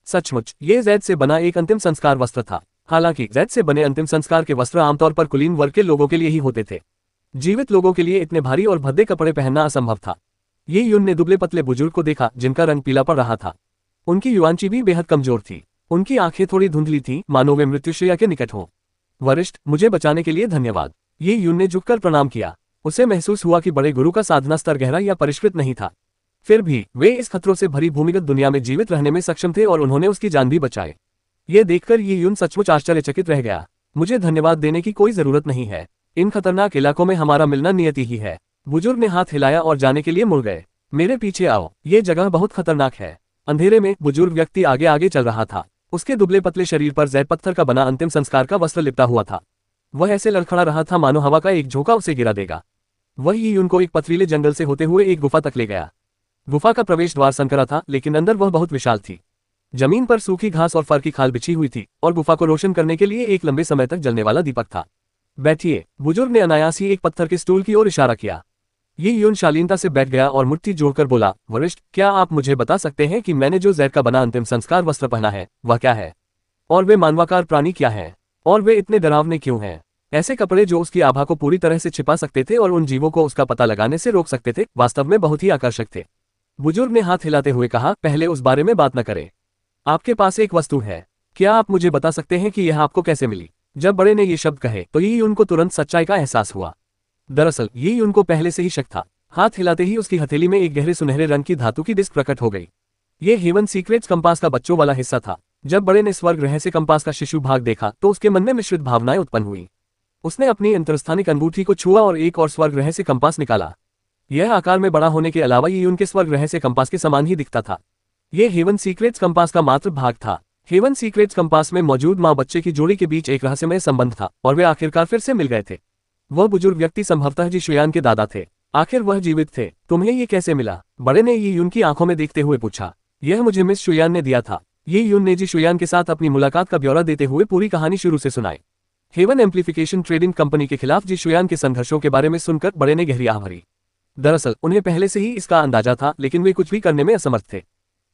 सचमुच ये जैड से बना एक अंतिम संस्कार वस्त्र था। हालांकि जैड से बने अंतिम संस्कार के वस्त्र आमतौर पर कुलीन वर्ग के लोगों के लिए ही होते थे। जीवित लोगों के लिए इतने भारी और भद्दे कपड़े पहनना असंभव था। यून ने दुबले पतले बुजुर्ग को देखा जिनका रंग पीला पड़ रहा था। उनकी युवांची भी बेहद कमजोर थी। उनकी आंखें थोड़ी धुंधली थीं, मानो वे मृत्युशैया के निकट हों। वरिष्ठ, मुझे बचाने के लिए धन्यवाद। यून ने झुककर प्रणाम किया। उसे महसूस हुआ कि बड़े गुरु का साधना स्तर गहरा या परिष्कृत नहीं था। फिर भी वे इस खतरों से भरी भूमिगत दुनिया में जीवित रहने में सक्षम थे और उन्होंने उसकी जान भी बचाई। ये देखकर यून सचमुच आश्चर्यचकित रह गया। मुझे धन्यवाद देने की कोई जरूरत नहीं है। इन खतरनाक इलाकों में हमारा मिलना नियति ही है। बुजुर्ग ने हाथ हिलाया और जाने के लिए मुड़ गए। मेरे पीछे आओ, ये जगह बहुत खतरनाक है। अंधेरे में बुजुर्ग व्यक्ति आगे आगे चल रहा था। उसके दुबले पतले शरीर पर जैद पत्थर का बना अंतिम संस्कार का वस्त्र लिपटा हुआ था। वह ऐसे लड़खड़ा रहा था मानो हवा का एक झोंका उसे गिरा देगा। वह यीयुन को एक पथरीले जंगल से होते हुए एक गुफा तक ले गया। गुफा का प्रवेश द्वार संकरा था, लेकिन अंदर वह बहुत विशाल थी। जमीन पर सूखी घास और फर की खाल बिछी हुई थी और गुफा को रोशन करने के लिए एक लंबे समय तक जलने वाला दीपक था। बैठिए, बुजुर्ग ने अनायास ही एक पत्थर के स्टूल की ओर इशारा किया। यीयुन शालीनता से बैठ गया और मुट्ठी जोड़कर बोला, वरिष्ठ, क्या आप मुझे बता सकते हैं कि मैंने जो जैद का बना अंतिम संस्कार वस्त्र पहना है वह क्या है? और वे मानवाकार प्राणी क्या हैं? और वे इतने डरावने क्यों हैं? ऐसे कपड़े जो उसकी आभा को पूरी तरह से छिपा सकते थे और उन जीवों को उसका पता लगाने से रोक सकते थे, वास्तव में बहुत ही आकर्षक थे। बुजुर्ग ने हाथ हिलाते हुए कहा, पहले उस बारे में बात न करें। आपके पास एक वस्तु है, क्या आप मुझे बता सकते हैं कि यह आपको कैसे मिली? जब बड़े ने ये शब्द कहे तो यीयुन को तुरंत सच्चाई का एहसास हुआ। दरअसल यीयुन को पहले से ही शक था। हाथ हिलाते ही उसकी हथेली में एक गहरे सुनहरे रंग की धातु की डिस्क प्रकट हो गई। ये हेवन सीक्रेट्स कंपास का बच्चों वाला हिस्सा था। जब बड़े ने स्वर्ग रहस्य कंपास का शिशु भाग देखा तो उसके मन में मिश्रित भावनाएं उत्पन्न हुई। उसने अपनी अंतरस्थानिक अंगूठी को छुआ और एक और स्वर्ग रहस्य कंपास निकाला। यह आकार में बड़ा होने के अलावा यीयुन के स्वर्ग रहस्य कंपास के समान ही दिखता था। यह हेवन सीक्रेट्स कंपास का मात्र भाग था। हेवन सीक्रेट्स कंपास में मौजूद माँ बच्चे की जोड़ी के बीच एक रहस्यमय संबंध था और वे आखिरकार फिर से मिल गए थे। वह बुजुर्ग व्यक्ति संभवतः जी शुयान के दादा थे। आखिर वह जीवित थे। तुम्हें ये कैसे मिला? बड़े ने यीयुन की आंखों में देखते हुए पूछा। यह मुझे मिस शुयान ने दिया था। यीयुन ने जी शुयान के साथ अपनी मुलाकात का ब्यौरा देते हुए पूरी कहानी शुरू से सुनाई। हेवन एम्प्लीफिकेशन ट्रेडिंग कंपनी के खिलाफ जी शुयान के संघर्षों के बारे में सुनकर बड़े ने गहरी आह भरी। दरअसल उन्हें पहले से ही इसका अंदाजा था, लेकिन वे कुछ भी करने में असमर्थ थे।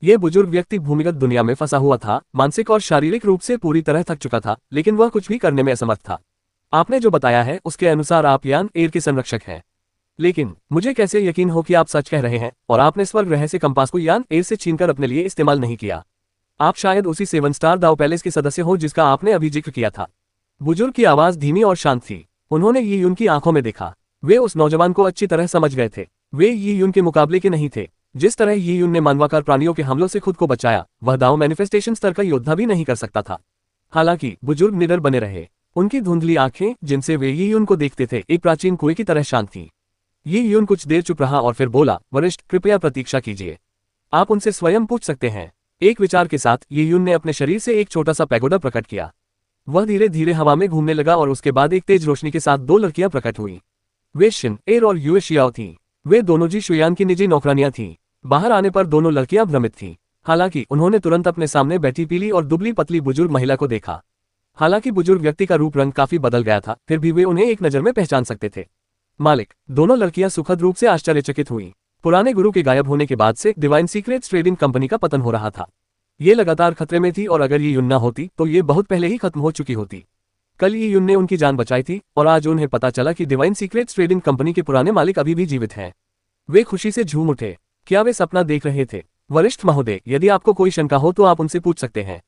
यह बुजुर्ग व्यक्ति भूमिगत दुनिया में फंसा हुआ था, मानसिक और शारीरिक रूप से पूरी तरह थक चुका था, लेकिन वह कुछ भी करने में असमर्थ था। आपने जो बताया है उसके अनुसार आप यान एयर के संरक्षक हैं, लेकिन मुझे कैसे यकीन हो कि आप सच कह रहे हैं और आपने स्वर्ग रहस्य कंपास को यान एयर से छीनकर अपने लिए इस्तेमाल नहीं किया? आप शायद उसी 7 स्टार दाव पैलेस के सदस्य हो जिसका आपने अभी जिक्र किया था। बुजुर्ग की आवाज धीमी और शांत थी। उन्होंने यीयुन की आंखों में देखा। वे उस नौजवान को अच्छी तरह समझ गए थे। वे यीयुन के मुकाबले के नहीं थे। जिस तरह यीयुन ने मानवाकार प्राणियों के हमलों से खुद को बचाया, वह दाव मैनिफेस्टेशन स्तर का योद्धा भी नहीं कर सकता था। हालांकि बुजुर्ग निडर बने रहे। उनकी धुंधली आंखें, जिनसे वे यीयुन को देखते थे, एक प्राचीन कुएं की तरह शांत थीं। यीयुन कुछ देर चुप रहा और फिर बोला, वरिष्ठ, कृपया प्रतीक्षा कीजिए। आप उनसे स्वयं पूछ सकते हैं। एक विचार के साथ यीयुन ने अपने शरीर से एक छोटा सा पैगोडा प्रकट किया। वह धीरे धीरे हवा में घूमने लगा और उसके बाद एक तेज रोशनी के साथ 2 लड़कियां प्रकट हुईं। वे शिन एर और युए शियाओ थीं। वे दोनों जी शुयान की निजी नौकरानियां थीं। बाहर आने पर दोनों लड़कियां भ्रमित थीं। हालांकि उन्होंने तुरंत अपने सामने बैठी पीली और दुबली पतली बुजुर्ग महिला को देखा। हालांकि बुजुर्ग व्यक्ति का रूप रंग काफी बदल गया था, फिर भी वे उन्हें एक नजर में पहचान सकते थे। मालिक, दोनों लड़कियां सुखद रूप से आश्चर्यचकित हुईं। पुराने गुरु के गायब होने के बाद से डिवाइन सीक्रेट्स ट्रेडिंग कंपनी का पतन हो रहा था। ये लगातार खतरे में थी और अगर यीयुन न होती तो ये बहुत पहले ही खत्म हो चुकी होती। कल यीयुन ने उनकी जान बचाई थी और आज उन्हें पता चला कि डिवाइन सीक्रेट्स ट्रेडिंग कंपनी के पुराने मालिक अभी भी जीवित हैं। वे खुशी से झूम उठे। क्या वे सपना देख रहे थे? वरिष्ठ महोदय, यदि आपको कोई शंका हो तो आप उनसे पूछ सकते हैं।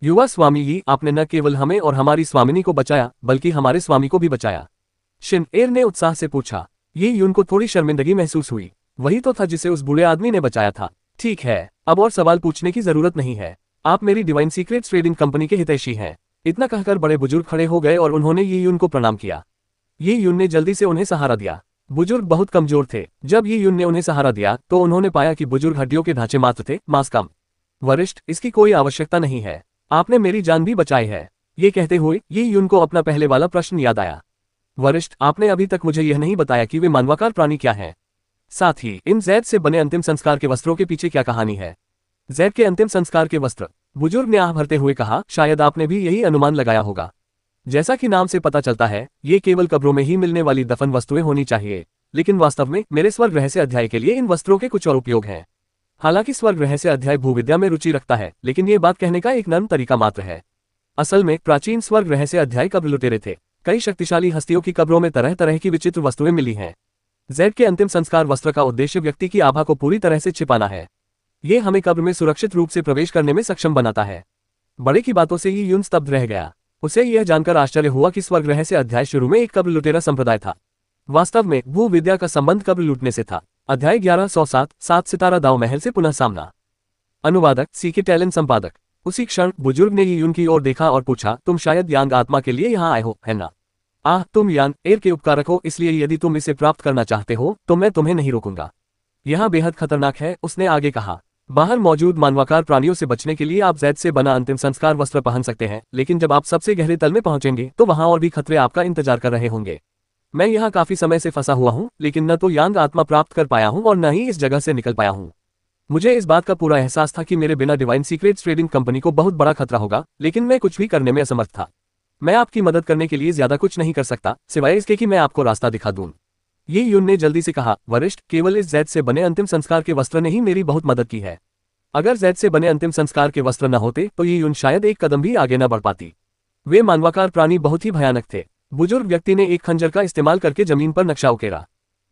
युवा स्वामी यी, आपने न केवल हमें और हमारी स्वामिनी को बचाया बल्कि हमारे स्वामी को भी बचाया। शिन एर ने उत्साह से पूछा। यीयुन को थोड़ी शर्मिंदगी महसूस हुई। वही तो था जिसे उस बूढ़े आदमी ने बचाया था। ठीक है, अब और सवाल पूछने की जरूरत नहीं है। आप मेरी डिवाइन सीक्रेट्स ट्रेडिंग कंपनी के हितैषी हैं। इतना कहकर बड़े बुजुर्ग खड़े हो गए और उन्होंने यीयुन को प्रणाम किया। यीयुन ने जल्दी से उन्हें सहारा दिया। बुजुर्ग बहुत कमजोर थे। जब यीयुन ने उन्हें सहारा दिया तो उन्होंने पाया कि बुजुर्ग हड्डियों के ढांचे मात्र थे, मांस कम। वरिष्ठ, इसकी कोई आवश्यकता नहीं है। आपने मेरी जान भी बचाई है। ये कहते हुए यीयुन को अपना पहले वाला प्रश्न याद आया। वरिष्ठ, आपने अभी तक मुझे यह नहीं बताया कि वे मानवाकार प्राणी क्या हैं। साथ ही इन जैद से बने अंतिम संस्कार के वस्त्रों के पीछे क्या कहानी है? जैद के अंतिम संस्कार के वस्त्र, बुजुर्ग ने आह भरते हुए कहा, शायद आपने भी यही अनुमान लगाया होगा। जैसा कि नाम से पता चलता है, ये केवल कब्रों में ही मिलने वाली दफन वस्तुएं होनी चाहिए, लेकिन वास्तव में मेरे स्वर्ग रहस्य अध्याय के लिए इन वस्त्रों के कुछ और उपयोग हैं। हालांकि स्वर्ग रहस्य अध्याय भूविद्या में रुचि रखता है, लेकिन ये बात कहने का एक नर्म तरीका मात्र है। असल में प्राचीन स्वर्ग रहस्य अध्याय कब्र लुटेरे थे। कई शक्तिशाली हस्तियों की कब्रों में तरह तरह की विचित्र वस्तुएं मिली हैं। जैद के अंतिम संस्कार वस्त्र का उद्देश्य व्यक्ति की आभा को पूरी तरह से छिपाना है। ये हमें कब्र में सुरक्षित रूप से प्रवेश करने में सक्षम बनाता है। बड़े की बातों से यीयुन स्तब्ध रह गया। उसे यह जानकर आश्चर्य हुआ कि स्वर्ग रहस्य अध्याय शुरू में एक कब्र लुटेरा संप्रदाय था। वास्तव में भू विद्या का संबंध कब्र लूटने से था। अध्याय 1107, 7 सितारा दाव महल से पुनः सामना। अनुवादक सीके टैलेंट संपादक। उसी क्षण बुजुर्ग ने यीयुन की ओर देखा और पूछा, तुम शायद यांग आत्मा के लिए यहाँ आए हो, है ना? तुम यांग एर के उपकारक हो, इसलिए यदि तुम इसे प्राप्त करना चाहते हो तो मैं तुम्हें नहीं रोकूंगा। यह बेहद खतरनाक है, उसने आगे कहा। बाहर मौजूद मानवाकार प्राणियों से बचने के लिए आप जैद से बना अंतिम संस्कार वस्त्र पहन सकते हैं, लेकिन जब आप सबसे गहरे तल में पहुंचेंगे तो वहां और भी खतरे आपका इंतजार कर रहे होंगे। मैं यहाँ काफी समय से फंसा हुआ हूँ, लेकिन न तो यांग आत्मा प्राप्त कर पाया हूँ और न ही इस जगह से निकल पाया हूँ। मुझे इस बात का पूरा एहसास था कि मेरे बिना डिवाइन सीक्रेट्स ट्रेडिंग कंपनी को बहुत बड़ा खतरा होगा, लेकिन मैं कुछ भी करने में असमर्थ था। मैं आपकी मदद करने के लिए ज्यादा कुछ नहीं कर सकता, सिवाय इसके कि मैं आपको रास्ता दिखा दूं। ये यून ने जल्दी से कहा, वरिष्ठ, केवल इस जैद से बने अंतिम संस्कार के वस्त्र ने ही मेरी बहुत मदद की है। अगर जैद से बने अंतिम संस्कार के वस्त्र न होते तो ये यून शायद एक कदम भी आगे न बढ़ पाती। वे मानवाकार प्राणी बहुत ही भयानक थे। बुजुर्ग व्यक्ति ने एक खंजर का इस्तेमाल करके जमीन पर नक्शा उकेरा।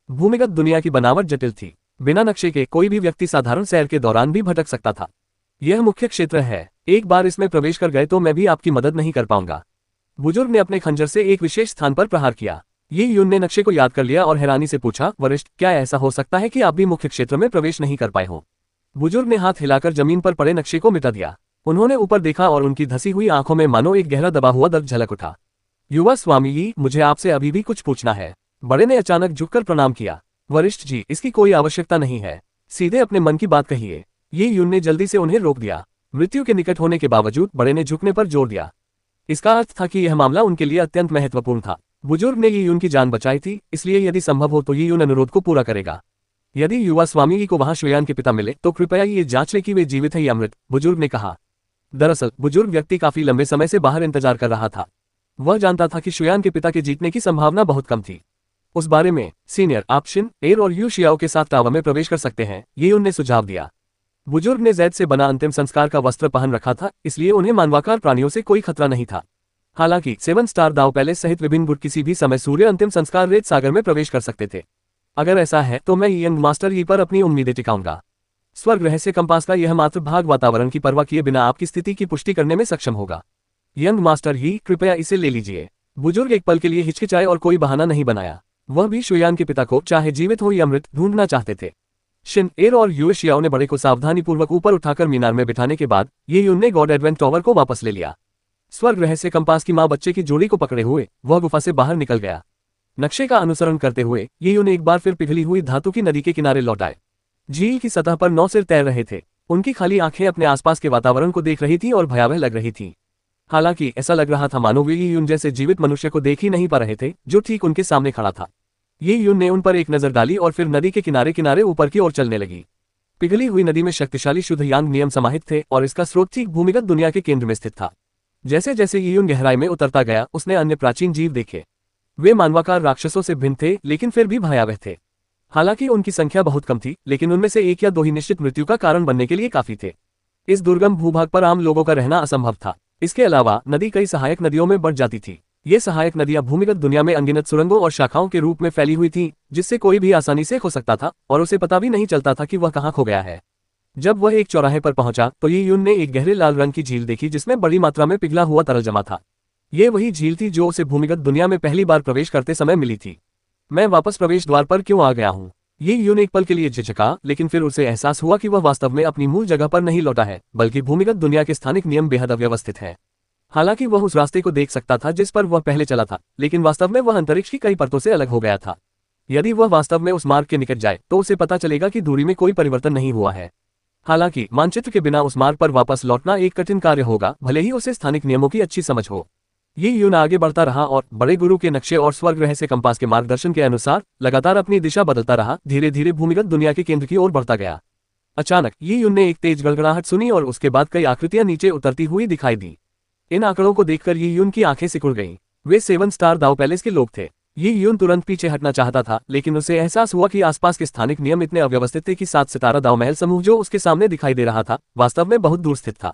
भूमिगत दुनिया की बनावट जटिल थी। बिना नक्शे के कोई भी व्यक्ति साधारण सैर के दौरान भी भटक सकता था। यह मुख्य क्षेत्र है, एक बार इसमें प्रवेश कर गए तो मैं भी आपकी मदद नहीं कर पाऊंगा। बुजुर्ग ने अपने खंजर से एक विशेष स्थान पर प्रहार किया। ये यून ने नक्शे को याद कर लिया और हैरानी से पूछा, वरिष्ठ, क्या ऐसा हो सकता है कि आप भी मुख्य क्षेत्र में प्रवेश नहीं कर पाए हो? बुजुर्ग ने हाथ हिलाकर जमीन पर पड़े नक्शे को मिटा दिया। उन्होंने ऊपर देखा और उनकी धसी हुई आंखों में मानो एक गहरा दबा हुआ दर्द झलक उठा। युवा स्वामी जी, मुझे आपसे अभी भी कुछ पूछना है। बड़े ने अचानक झुककर प्रणाम किया। वरिष्ठ जी, इसकी कोई आवश्यकता नहीं है, सीधे अपने मन की बात कहिए। ये यून ने जल्दी से उन्हें रोक दिया। मृत्यु के निकट होने के बावजूद बड़े ने झुकने पर जोर दिया। इसका अर्थ था कि यह मामला उनके लिए अत्यंत महत्वपूर्ण था। बुजुर्ग ने ये यून की जान बचाई थी, इसलिए यदि संभव हो तो ये यून अनुरोध को पूरा करेगा। यदि युवा स्वामी को वहां शुयान के पिता मिले तो कृपया ये जांच ले कि वे जीवित हैं या मृत, बुजुर्ग ने कहा। दरअसल बुजुर्ग व्यक्ति काफी लंबे समय से बाहर इंतजार कर रहा था। वह जानता था कि शुयान के पिता के जीतने की संभावना बहुत कम थी। उस बारे में सीनियर आप शिन, एर और यू शियाओ के साथ टावर में प्रवेश कर सकते हैं, ये उनने सुझाव दिया। बुजुर्ग ने जैद से बना अंतिम संस्कार का वस्त्र पहन रखा था, इसलिए उन्हें मानवाकार प्राणियों से कोई खतरा नहीं था। हालांकि 7 स्टार दाव पैलेस सहित विभिन्न गुट किसी भी समय सूर्य अंतिम संस्कार रेत सागर में प्रवेश कर सकते थे। अगर ऐसा है तो मैं यंग मास्टर ई पर अपनी उम्मीदें टिकाऊंगा। स्वर्ग रहस्य कंपास का यह मात्र भाग वातावरण की परवाह किए बिना आपकी स्थिति की पुष्टि करने में सक्षम होगा। यंग मास्टर ही, कृपया इसे ले लीजिए। बुजुर्ग एक पल के लिए हिचकिचाए और कोई बहाना नहीं बनाया। वह भी शुयान के पिता को, चाहे जीवित हो या मृत, ढूंढना चाहते थे। शिन, एर और यू शियाओ ने बड़े को सावधानीपूर्वक ऊपर उठाकर मीनार में बिठाने के बाद ये यून ने गॉड एडवेंट टॉवर को वापस ले लिया। स्वर्ग रहस्य कंपास की मां बच्चे की जोड़ी को पकड़े हुए वह गुफा से बाहर निकल गया। नक्शे का अनुसरण करते हुए ये यून एक बार फिर पिघली हुई धातु की नदी के किनारे लौट आए। झील की सतह पर 9 सिर तैर रहे थे। उनकी खाली आंखें अपने आसपास के वातावरण को देख रही थीं और भयावह लग रही थीं। हालांकि ऐसा लग रहा था मानो वे यून जैसे जीवित मनुष्य को देख ही नहीं पा रहे थे जो ठीक उनके सामने खड़ा था। ये यून ने उन पर एक नजर डाली और फिर नदी के किनारे किनारे ऊपर की ओर चलने लगी। पिघली हुई नदी में शक्तिशाली शुद्ध यांग नियम समाहित थे और इसका स्रोत ठीक भूमिगत दुनिया के केंद्र में स्थित था। जैसे जैसे ये यून गहराई में उतरता गया उसने अन्य प्राचीन जीव देखे। वे मानवाकार राक्षसों से भिन्न थे, लेकिन फिर भी भयावह थे। हालांकि उनकी संख्या बहुत कम थी, लेकिन उनमें से 1 या 2 ही निश्चित मृत्यु का कारण बनने के लिए काफी थे। इस दुर्गम भूभाग पर आम लोगों का रहना असंभव था। इसके अलावा नदी कई सहायक नदियों में बढ़ जाती थी। ये सहायक नदियां भूमिगत दुनिया में अनगिनत सुरंगों और शाखाओं के रूप में फैली हुई थीं, जिससे कोई भी आसानी से खो सकता था और उसे पता भी नहीं चलता था कि वह कहाँ खो गया है। जब वह एक चौराहे पर पहुंचा तो ये यून ने एक गहरे लाल रंग की झील देखी जिसमें बड़ी मात्रा में पिघला हुआ तरल जमा था। ये वही झील थी जो उसे भूमिगत दुनिया में पहली बार प्रवेश करते समय मिली थी। मैं वापस प्रवेश द्वार पर क्यों आ गया हूँ? ये यून एक पल के लिए झिझका, लेकिन फिर उसे एहसास हुआ कि वह वास्तव में अपनी मूल जगह पर नहीं लौटा है, बल्कि भूमिगत दुनिया के स्थानिक नियम बेहद अव्यवस्थित हैं। हालांकि वह उस रास्ते को देख सकता था जिस पर वह पहले चला था, लेकिन वास्तव में वह अंतरिक्ष की कई परतों से अलग हो गया था। यदि वह वास्तव में उस मार्ग के निकट जाए तो उसे पता चलेगा कि दूरी में कोई परिवर्तन नहीं हुआ है। हालांकि मानचित्र के बिना उस मार्ग पर वापस लौटना एक कठिन कार्य होगा, भले ही उसे स्थानिक नियमों की अच्छी समझ हो। ये यून आगे बढ़ता रहा और बड़े गुरु के नक्शे और स्वर्ग रहस्य कंपास के मार्गदर्शन के अनुसार लगातार अपनी दिशा बदलता रहा, धीरे धीरे भूमिगत दुनिया के केंद्र की ओर बढ़ता गया। अचानक ये यून ने एक तेज गड़गड़ाहट सुनी और उसके बाद कई आकृतियां नीचे उतरती हुई दिखाई दी। इन आंकड़ों को देखकर ये यून की आंखें सिकुड़ गईं। वे 7 स्टार दाव पैलेस के लोग थे। ये यून तुरंत पीछे हटना चाहता था, लेकिन उसे एहसास हुआ कि आसपास के स्थानिक नियम इतने अव्यवस्थित थे कि 7 सितारा दाव महल समूह जो उसके सामने दिखाई दे रहा था वास्तव में बहुत दूर स्थित था।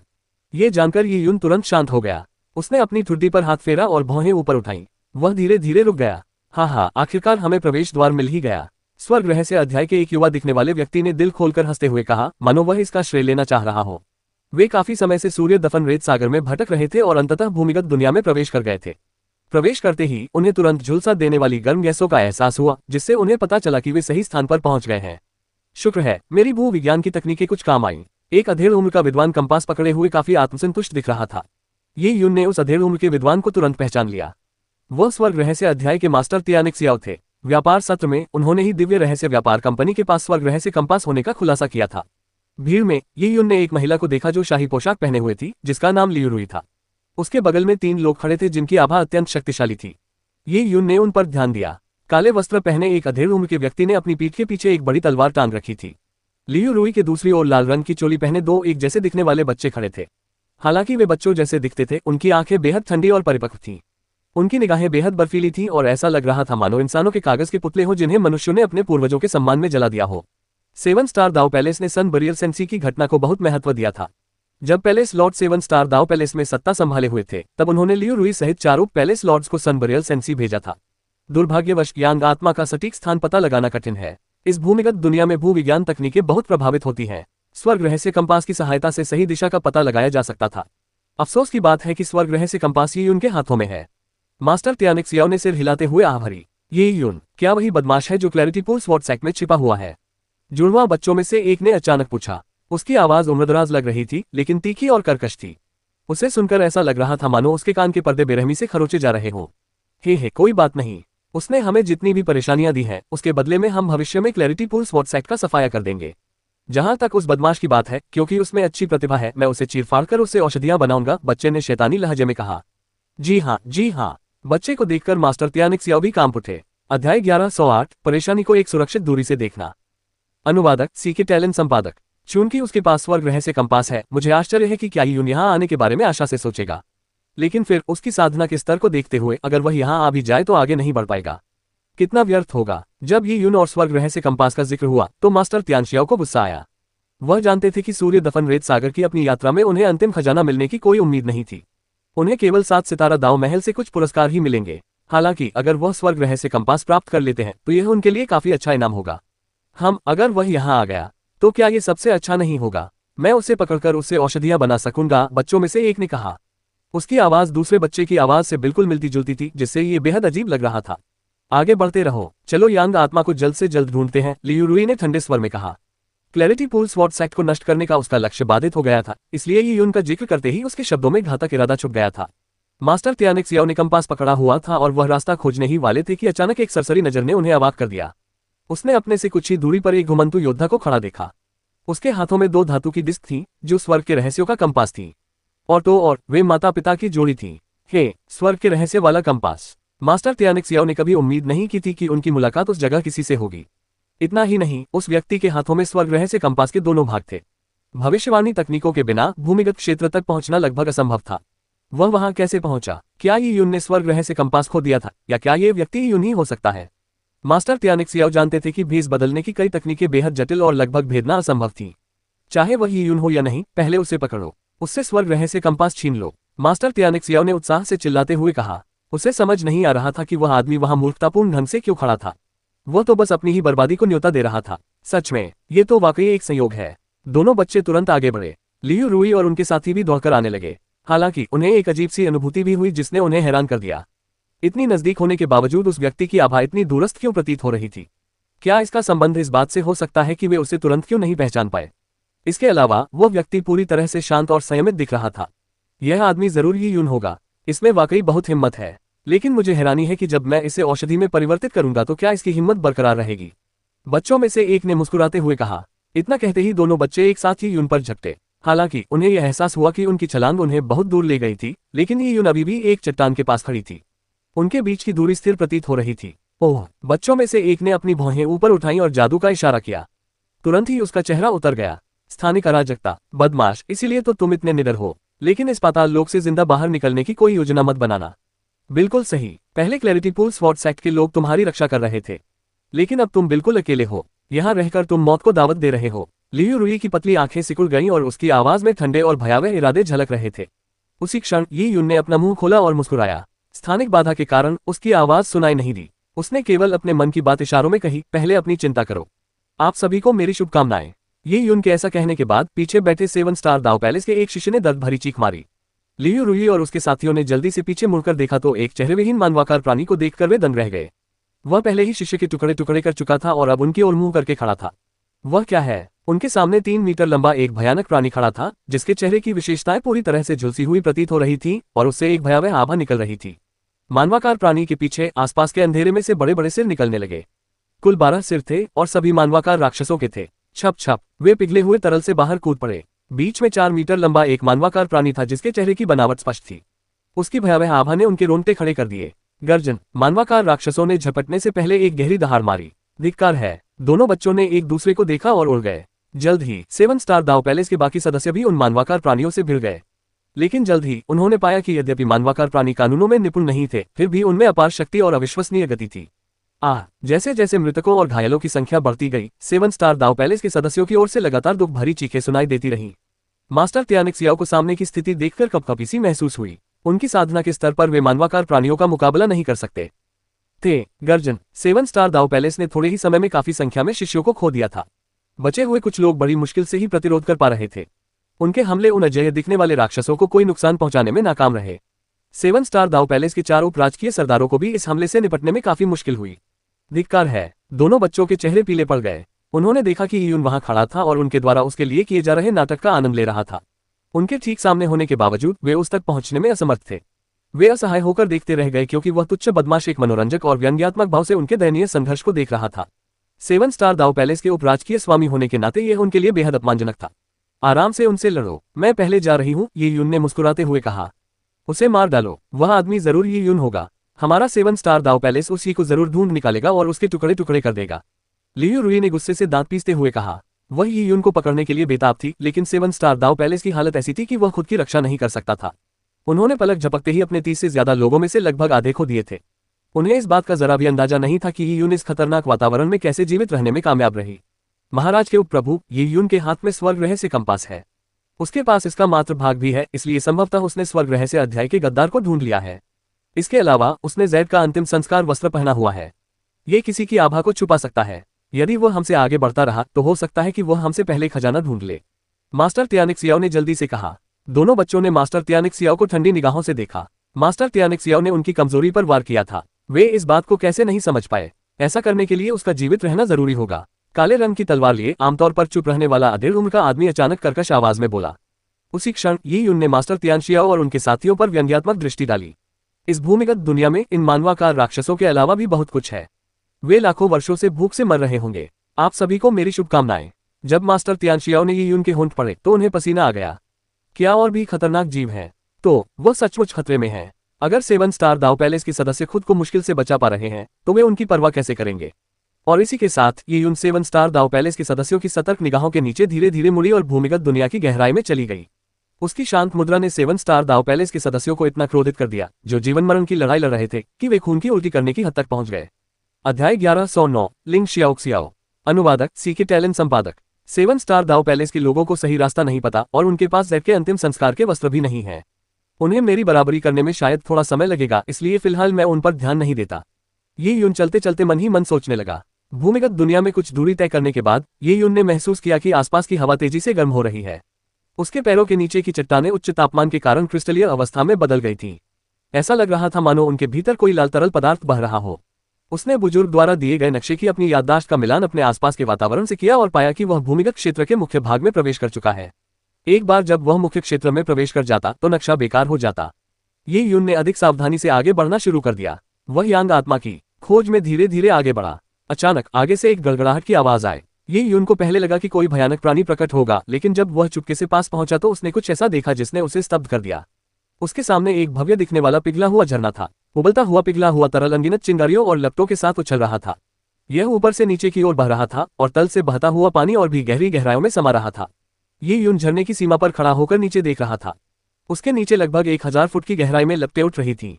ये जानकर ये यून तुरंत शांत हो गया। उसने अपनी ठुड्डी पर हाथ फेरा और भौहें ऊपर उठाईं। वह धीरे धीरे रुक गया। हाँ, आखिरकार हमें प्रवेश द्वार मिल ही गया। स्वर्ग रहस्य अध्याय के एक युवा दिखने वाले व्यक्ति ने दिल खोलकर हंसते हुए कहा, मानो वह इसका श्रेय लेना चाह रहा हो। वे काफी समय से सूर्य दफन रेत सागर में भटक रहे थे और अंततः भूमिगत दुनिया में प्रवेश कर गए थे। प्रवेश करते ही उन्हें तुरंत झुलसा देने वाली गर्म गैसों का एहसास हुआ, जिससे उन्हें पता चला कि वे सही स्थान पर पहुंच गए हैं। शुक्र है मेरी भू विज्ञान की तकनीकें कुछ काम आईं। एक अधेड़ उम्र का विद्वान कंपास पकड़े हुए काफी आत्मसंतुष्ट दिख रहा था। ये यून ने उस अधेड़ उम्र के विद्वान को तुरंत पहचान लिया। वह स्वर्ग रहस्य अध्याय के मास्टर तियानिक सियाओ थे। व्यापार सत्र में उन्होंने ही दिव्य रहस्य व्यापार कंपनी के पास स्वर्ग रहस्य कंपास होने का खुलासा किया था। भीड़ में ये युन ने एक महिला को देखा जो शाही पोशाक पहने हुए थी, जिसका नाम लियू रुई था। उसके बगल में 3 लोग खड़े थे जिनकी आभा अत्यंत शक्तिशाली थी। ये युन ने उन पर ध्यान दिया। काले वस्त्र पहने एक अधेड़ उम्र के व्यक्ति ने अपनी पीठ के पीछे एक बड़ी तलवार टांग रखी थी। लियू रुई के दूसरी ओर लाल रंग की चोली पहने 2 एक जैसे दिखने वाले बच्चे खड़े थे। हालांकि वे बच्चों जैसे दिखते थे, उनकी आंखें बेहद ठंडी और परिपक्व थीं। उनकी निगाहें बेहद बर्फीली थीं और ऐसा लग रहा था मानो इंसानों के कागज के पुतले हों जिन्हें मनुष्यों ने अपने पूर्वजों के सम्मान में जला दिया हो। 7 स्टार दाव पैलेस ने सन बरियल सेंसी की घटना को बहुत महत्व दिया था। जब पैलेस लॉर्ड 7 स्टार दाव पैलेस में सत्ता संभाले हुए थे, तब उन्होंने लियू रुई सहित 4 पैलेस लॉर्ड्स को सन बरियल सेंसी भेजा था। दुर्भाग्यवश यांग आत्मा का सटीक स्थान पता लगाना कठिन है। इस भूमिगत दुनिया में भूविज्ञान तकनीकें बहुत प्रभावित होती हैं। स्वर्ग रहस्य कंपास की सहायता से सही दिशा का पता लगाया जा सकता था। अफसोस की बात है कि स्वर्ग रहस्य कंपास ये उनके हाथों में है। मास्टर त्यानिक सियाओ ने सिर हिलाते हुए आह भरी। ये यून क्या वही बदमाश है जो क्लैरिटी पूल स्वॉर्ड सैक में छिपा हुआ है? जुड़वा बच्चों में से एक ने अचानक पूछा। उसकी आवाज उम्रदराज लग रही थी, लेकिन तीखी और कर्कश थी। उसे सुनकर ऐसा लग रहा था मानो उसके कान के पर्दे बेरहमी से खरोचे जा रहे हों। हे कोई बात नहीं। उसने हमें जितनी भी परेशानियां दी हैं, उसके बदले में हम भविष्य में क्लैरिटी पूल स्वॉर्ड सैक का सफाया कर देंगे। जहां तक उस बदमाश की बात है, क्योंकि उसमें अच्छी प्रतिभा है, मैं उसे चीरफाड़ कर उससे औषधियां बनाऊंगा, बच्चे ने शैतानी लहजे में कहा। जी हाँ। बच्चे को देखकर मास्टर त्यानिक सियाओ भी कांप उठे। अध्याय 1108 परेशानी को एक सुरक्षित दूरी से देखना। अनुवादक सीके टैलेंट संपादक। चूंकि उसके पास स्वर्ग रहस्य कंपास है, मुझे आश्चर्य है कि क्या यून यहाँ आने के बारे में आशा से सोचेगा। लेकिन फिर उसकी साधना के स्तर को देखते हुए अगर वह यहाँ आ भी जाए तो आगे नहीं बढ़ पाएगा। कितना व्यर्थ होगा। जब ये यून और स्वर्ग रहस्य कंपास का जिक्र हुआ तो मास्टर त्यानशियाओ को गुस्सा आया। वह जानते थे कि सूर्य दफन रेत सागर की अपनी यात्रा में उन्हें अंतिम खजाना मिलने की कोई उम्मीद नहीं थी। उन्हें केवल 7 सितारा दाव महल से कुछ पुरस्कार ही मिलेंगे। हालांकि अगर वह स्वर्ग रहस्य कंपास प्राप्त कर लेते हैं तो यह उनके लिए काफी अच्छा इनाम होगा। अगर वह यहाँ आ गया तो क्या ये सबसे अच्छा नहीं होगा? मैं उसे पकड़कर उससे औषधियां बना सकूंगा, बच्चों में से एक ने कहा। उसकी आवाज दूसरे बच्चे की आवाज से बिल्कुल मिलती जुलती थी, जिससे ये बेहद अजीब लग रहा था। आगे बढ़ते रहो, चलो यांग आत्मा को जल्द से जल्द ढूंढते हैं, लियू रुई ने ठंडे स्वर में कहा। क्लैरिटी पूल स्वॉर्ड सैक को नष्ट करने का उसका लक्ष्य बाधित हो गया था, इसलिए ये यून का जिक्र करते ही उसके शब्दों में घातक इरादा छुप गया था। मास्टर त्यानिक सियाओ ने कंपास पकड़ा हुआ था और वह रास्ता खोजने ही वाले थे कि अचानक एक सरसरी नजर ने उन्हें अवाक कर दिया। उसने अपने से कुछ ही दूरी पर एक घुमंतु योद्धा को खड़ा देखा। उसके हाथों में 2 धातु की डिस्क थी जो स्वर्ग के रहस्यों का कंपास थी। और वे माता पिता की जोड़ी थी। स्वर्ग के रहस्य वाला कंपास। मास्टर त्यानिक सियाओ ने कभी उम्मीद नहीं की थी कि उनकी मुलाकात उस जगह किसी से होगी। इतना ही नहीं, उस व्यक्ति के हाथों में स्वर्ग रहस्य कंपास के दोनों भाग थे। भविष्यवाणी तकनीकों के बिना भूमिगत क्षेत्र तक पहुंचना लगभग असंभव था। वह वहां कैसे पहुंचा? क्या ये यून ने स्वर्ग रहस्य कंपास खो दिया था, या क्या ये व्यक्ति यून ही हो सकता है? मास्टर त्यानिक सियाओ जानते थे कि भेष बदलने की कई तकनीकें बेहद जटिल और लगभग भेदना असंभव थी। चाहे वह यून हो या नहीं, पहले उसे पकड़ो, उससे स्वर्ग रहस्य कंपास छीन लो। मास्टर त्यानिक सियाओ ने उत्साह से चिल्लाते हुए कहा। उसे समझ नहीं आ रहा था कि वह आदमी वहां मूर्खतापूर्ण ढंग से क्यों खड़ा था। वह तो बस अपनी ही बर्बादी को न्योता दे रहा था। सच में ये तो वाकई एक संयोग है। दोनों बच्चे तुरंत आगे बढ़े। लियू रुई और उनके साथी भी दौड़कर आने लगे। हालांकि उन्हें एक अजीब सी अनुभूति भी हुई जिसने उन्हें हैरान कर दिया। इतनी नजदीक होने के बावजूद उस व्यक्ति की आभा इतनी दूरस्थ क्यों प्रतीत हो रही थी? क्या इसका संबंध इस बात से हो सकता है कि वे उसे तुरंत क्यों नहीं पहचान पाए? इसके अलावा वह व्यक्ति पूरी तरह से शांत और संयमित दिख रहा था। यह आदमी जरूर ही यून होगा। इसमें वाकई बहुत हिम्मत है। लेकिन मुझे हैरानी है कि जब मैं इसे औषधि में परिवर्तित करूंगा तो क्या इसकी हिम्मत बरकरार रहेगी? बच्चों में से एक ने मुस्कुराते हुए कहा। इतना कहते ही दोनों बच्चे एक साथ ही यून पर झपटे। हालांकि उन्हें यह एहसास हुआ कि उनकी छलांग उन्हें बहुत दूर ले गई थी, लेकिन ये यून अभी भी एक चट्टान के पास खड़ी थी। उनके बीच की दूरी स्थिर प्रतीत हो रही थी। ओह! बच्चों में से एक ने अपनी भौहें ऊपर उठाई और जादू का इशारा किया। तुरंत ही उसका चेहरा उतर गया। स्थानिक अराजकता, बदमाश, इसीलिए तो तुम इतने निडर हो। लेकिन इस पाताल लोक से जिंदा बाहर निकलने की कोई योजना मत बनाना। बिल्कुल सही। पहले क्लैरिटी पूल स्वॉर्ड सैक के लोग तुम्हारी रक्षा कर रहे थे, लेकिन अब तुम बिल्कुल अकेले हो। यहाँ रहकर तुम मौत को दावत दे रहे हो। लियू रुई की पतली आंखें सिकुड़ गईं और उसकी आवाज में ठंडे और भयावह इरादे झलक रहे थे। उसी क्षण ये यून ने अपना मुंह खोला और मुस्कुराया। स्थानिक बाधा के कारण उसकी आवाज सुनाई नहीं दी। उसने केवल अपने मन की बात इशारों में कही, पहले अपनी चिंता करो। आप सभी को मेरी शुभकामनाएं। ये यून के ऐसा कहने के बाद पीछे बैठे 7 स्टार दाव पैलेस के एक शिष्य ने दर्द भरी चीख मारी। लियू रुई और उसके साथियों ने जल्दी से पीछे मुड़कर देखा तो एक चेहरेविहीन मानवाकार प्राणी को देखकर वे दंग रह गए। वह पहले ही शिष्य के टुकड़े टुकड़े कर चुका था और अब उनकी ओर मुंह करके खड़ा था। वह क्या है? उनके सामने 3 मीटर लंबा एक भयानक प्राणी खड़ा था, जिसके चेहरे की विशेषताएं पूरी तरह से झुलसी हुई प्रतीत हो रही थी और उससे एक भयावह आभा निकल रही थी। मानवाकार प्राणी के पीछे आसपास के अंधेरे में से बड़े बड़े सिर निकलने लगे। कुल 12 सिर थे और सभी मानवाकार राक्षसों के थे। छप छप वे पिघले हुए तरल से बाहर कूद पड़े। बीच में 4 मीटर लंबा एक मानवाकार प्राणी था जिसके चेहरे की बनावट स्पष्ट थी। उसकी भयावह आभा ने उनके रोंगटे खड़े कर दिए। गर्जन। मानवाकार राक्षसों ने झपटने से पहले एक गहरी दहाड़ मारी। धिक्कार है। दोनों बच्चों ने एक दूसरे को देखा और उड़ गए। जल्द ही 7 स्टार दाव पैलेस के बाकी सदस्य भी उन मानवाकार प्राणियों से भिड़ गए। लेकिन जल्द ही उन्होंने पाया कि यद्यपि मानवाकार प्राणी कानूनों में निपुण नहीं थे, फिर भी उनमें अपार शक्ति और अविश्वसनीय गति थी। जैसे जैसे मृतकों और घायलों की संख्या बढ़ती गई, 7 स्टार दाव पैलेस के सदस्यों की ओर से लगातार दुख भरी चीखें सुनाई देती रहीं। मास्टर त्यानिक सियाओ को सामने की स्थिति देखकर कपकपी सी महसूस हुई। उनकी साधना के स्तर पर वे मानवाकार प्राणियों का मुकाबला नहीं कर सकते थे। गर्जन। 7 स्टार दाव पैलेस ने थोड़े ही समय में काफी संख्या में शिष्यों को खो दिया था। बचे हुए कुछ लोग बड़ी मुश्किल से ही प्रतिरोध कर पा रहे थे। उनके हमले उन अजेय दिखने वाले राक्षसों को कोई नुकसान पहुंचाने में नाकाम रहे। 7 स्टार दाव पैलेस के 4 उपराजकीय सरदारों को भी इस हमले से निपटने में काफी मुश्किल हुई। धिक्कार है। दोनों बच्चों के चेहरे पीले पड़ गए। उन्होंने देखा कि यी यून वहां खड़ा था और उनके द्वारा उसके लिए किए जा रहे नाटक का आनंद ले रहा था। उनके ठीक सामने होने के बावजूद वे उस तक पहुंचने में असमर्थ थे। वे असहाय होकर देखते रह गए क्योंकि वह तुच्छ बदमाश एक मनोरंजक और व्यंग्यात्मक भाव से उनके दयनीय संघर्ष को देख रहा था। 7 स्टार दाव पैलेस के उपराजकीय स्वामी होने के नाते यह उनके लिए बेहद अपमानजनक था। आराम से उनसे लड़ो, मैं पहले जा रही हूं, यी यून ने मुस्कुराते हुए कहा। उसे मार डालो, वह आदमी जरूर यी यून होगा। हमारा 7 स्टार दाव पैलेस उसी को जरूर ढूंढ निकालेगा और उसके टुकड़े टुकड़े कर देगा। लियू रुई ने गुस्से से दांत पीसते हुए कहा। वह यी यून को पकड़ने के लिए बेताब थी, लेकिन 7 स्टार दाव पैलेस की हालत ऐसी थी कि वह खुद की रक्षा नहीं कर सकता था। उन्होंने पलक झपकते ही अपने 30 से ज्यादा लोगों में से लगभग आधे खो दिए थे। उन्हें इस बात का जरा भी अंदाजा नहीं था कि यी यून इस खतरनाक वातावरण में कैसे जीवित रहने में कामयाब रही। महाराज के उपप्रभु, यी यून के हाथ में स्वर्ग रहस्य कंपास है। उसके पास इसका मात्र भाग भी है, इसलिए संभवतः उसने स्वर्ग रहस्य अध्याय के गद्दार को ढूंढ लिया है। इसके अलावा उसने जैद का अंतिम संस्कार वस्त्र पहना हुआ है। ये किसी की आभा को छुपा सकता है। यदि वह हमसे आगे बढ़ता रहा तो हो सकता है कि वह हमसे पहले खजाना ढूंढ ले। मास्टर त्यानिक सियाओ ने जल्दी से कहा। दोनों बच्चों ने मास्टर त्यानिक सियाओ को ठंडी निगाहों से देखा। मास्टर त्यानिक सियाओ ने उनकी कमजोरी पर वार किया था। वे इस बात को कैसे नहीं समझ पाए। ऐसा करने के लिए उसका जीवित रहना जरूरी होगा। काले रंग की तलवार लिए आमतौर पर चुप रहने वाला अधेड़ उम्र का आदमी अचानक कर्कश आवाज में बोला। उसी क्षण यी यून ने मास्टर त्यान शियाओ और उनके साथियों पर व्यंग्यात्मक दृष्टि डाली। इस भूमिगत दुनिया में इन मानवाकार राक्षसों के अलावा भी बहुत कुछ है। वे लाखों वर्षों से भूख से मर रहे होंगे। आप सभी को मेरी शुभकामनाएं। जब मास्टर त्यान शियाओ ने यी यून के होंठ पड़े तो उन्हें पसीना आ गया। क्या और भी खतरनाक जीव हैं? तो वह सचमुच खतरे में है। अगर 7 स्टार दाव पैलेस के सदस्य खुद को मुश्किल से बचा पा रहे हैं तो वे उनकी परवाह कैसे करेंगे? और इसी के साथ यी यून 7 स्टार दाव पैलेस के सदस्यों की सतर्क निगाहों के नीचे धीरे धीरे मुड़ी और भूमिगत दुनिया की गहराई में चली गई। उसकी शांत मुद्रा ने 7 स्टार दाव पैलेस के सदस्यों को इतना क्रोधित कर दिया, जो जीवन मरण की लड़ाई लड़ रहे थे, कि वे खून की उल्टी करने की हद तक पहुंच गए। अध्याय 1109 लिंग शियाओ। अनुवादक सीके टैलेंट संपादक। 7 स्टार दाव पैलेस के लोगों को सही रास्ता नहीं पता और उनके पास जैद के अंतिम संस्कार के वस्त्र भी नहीं है। उन्हें मेरी बराबरी करने में शायद थोड़ा समय लगेगा, इसलिए फिलहाल मैं उन पर ध्यान नहीं देता। ये यून चलते चलते मन ही मन सोचने लगा। भूमिगत दुनिया में कुछ दूरी तय करने के बाद ये यून ने महसूस किया कि आसपास की हवा तेजी से गर्म हो रही है। उसके पैरों के नीचे की चट्टानें उच्च तापमान के कारण क्रिस्टलीय अवस्था में बदल गई थीं। ऐसा लग रहा था मानो उनके भीतर कोई लाल तरल पदार्थ बह रहा हो। उसने बुजुर्ग द्वारा दिए गए नक्शे की अपनी याददाश्त का मिलान अपने आसपास के वातावरण से किया और पाया कि वह भूमिगत क्षेत्र के मुख्य भाग में प्रवेश कर चुका है। एक बार जब वह मुख्य क्षेत्र में प्रवेश कर जाता तो नक्शा बेकार हो जाता। ये यून ने अधिक सावधानी से आगे बढ़ना शुरू कर दिया। वह यांग आत्मा की खोज में धीरे धीरे आगे बढ़ा। अचानक आगे से एक गड़गड़ाहट की आवाज आए। ये यून को पहले लगा कि कोई भयानक प्राणी प्रकट होगा, लेकिन जब वह चुपके से पास पहुंचा तो उसने कुछ ऐसा देखा जिसने उसे स्तब्ध कर दिया। उसके सामने एक भव्य दिखने वाला पिघला हुआ झरना था। उबलता हुआ पिघला हुआ तरल अनगिनत चिंगारियों और लपटों के साथ उछल रहा था। यह ऊपर से नीचे की ओर बह रहा था और तल से बहता हुआ पानी और भी गहरी गहराइयों में समा रहा था। ये यून झरने की सीमा पर खड़ा होकर नीचे देख रहा था। उसके नीचे लगभग 1000 फुट की गहराई में लपटें उठ रही थीं।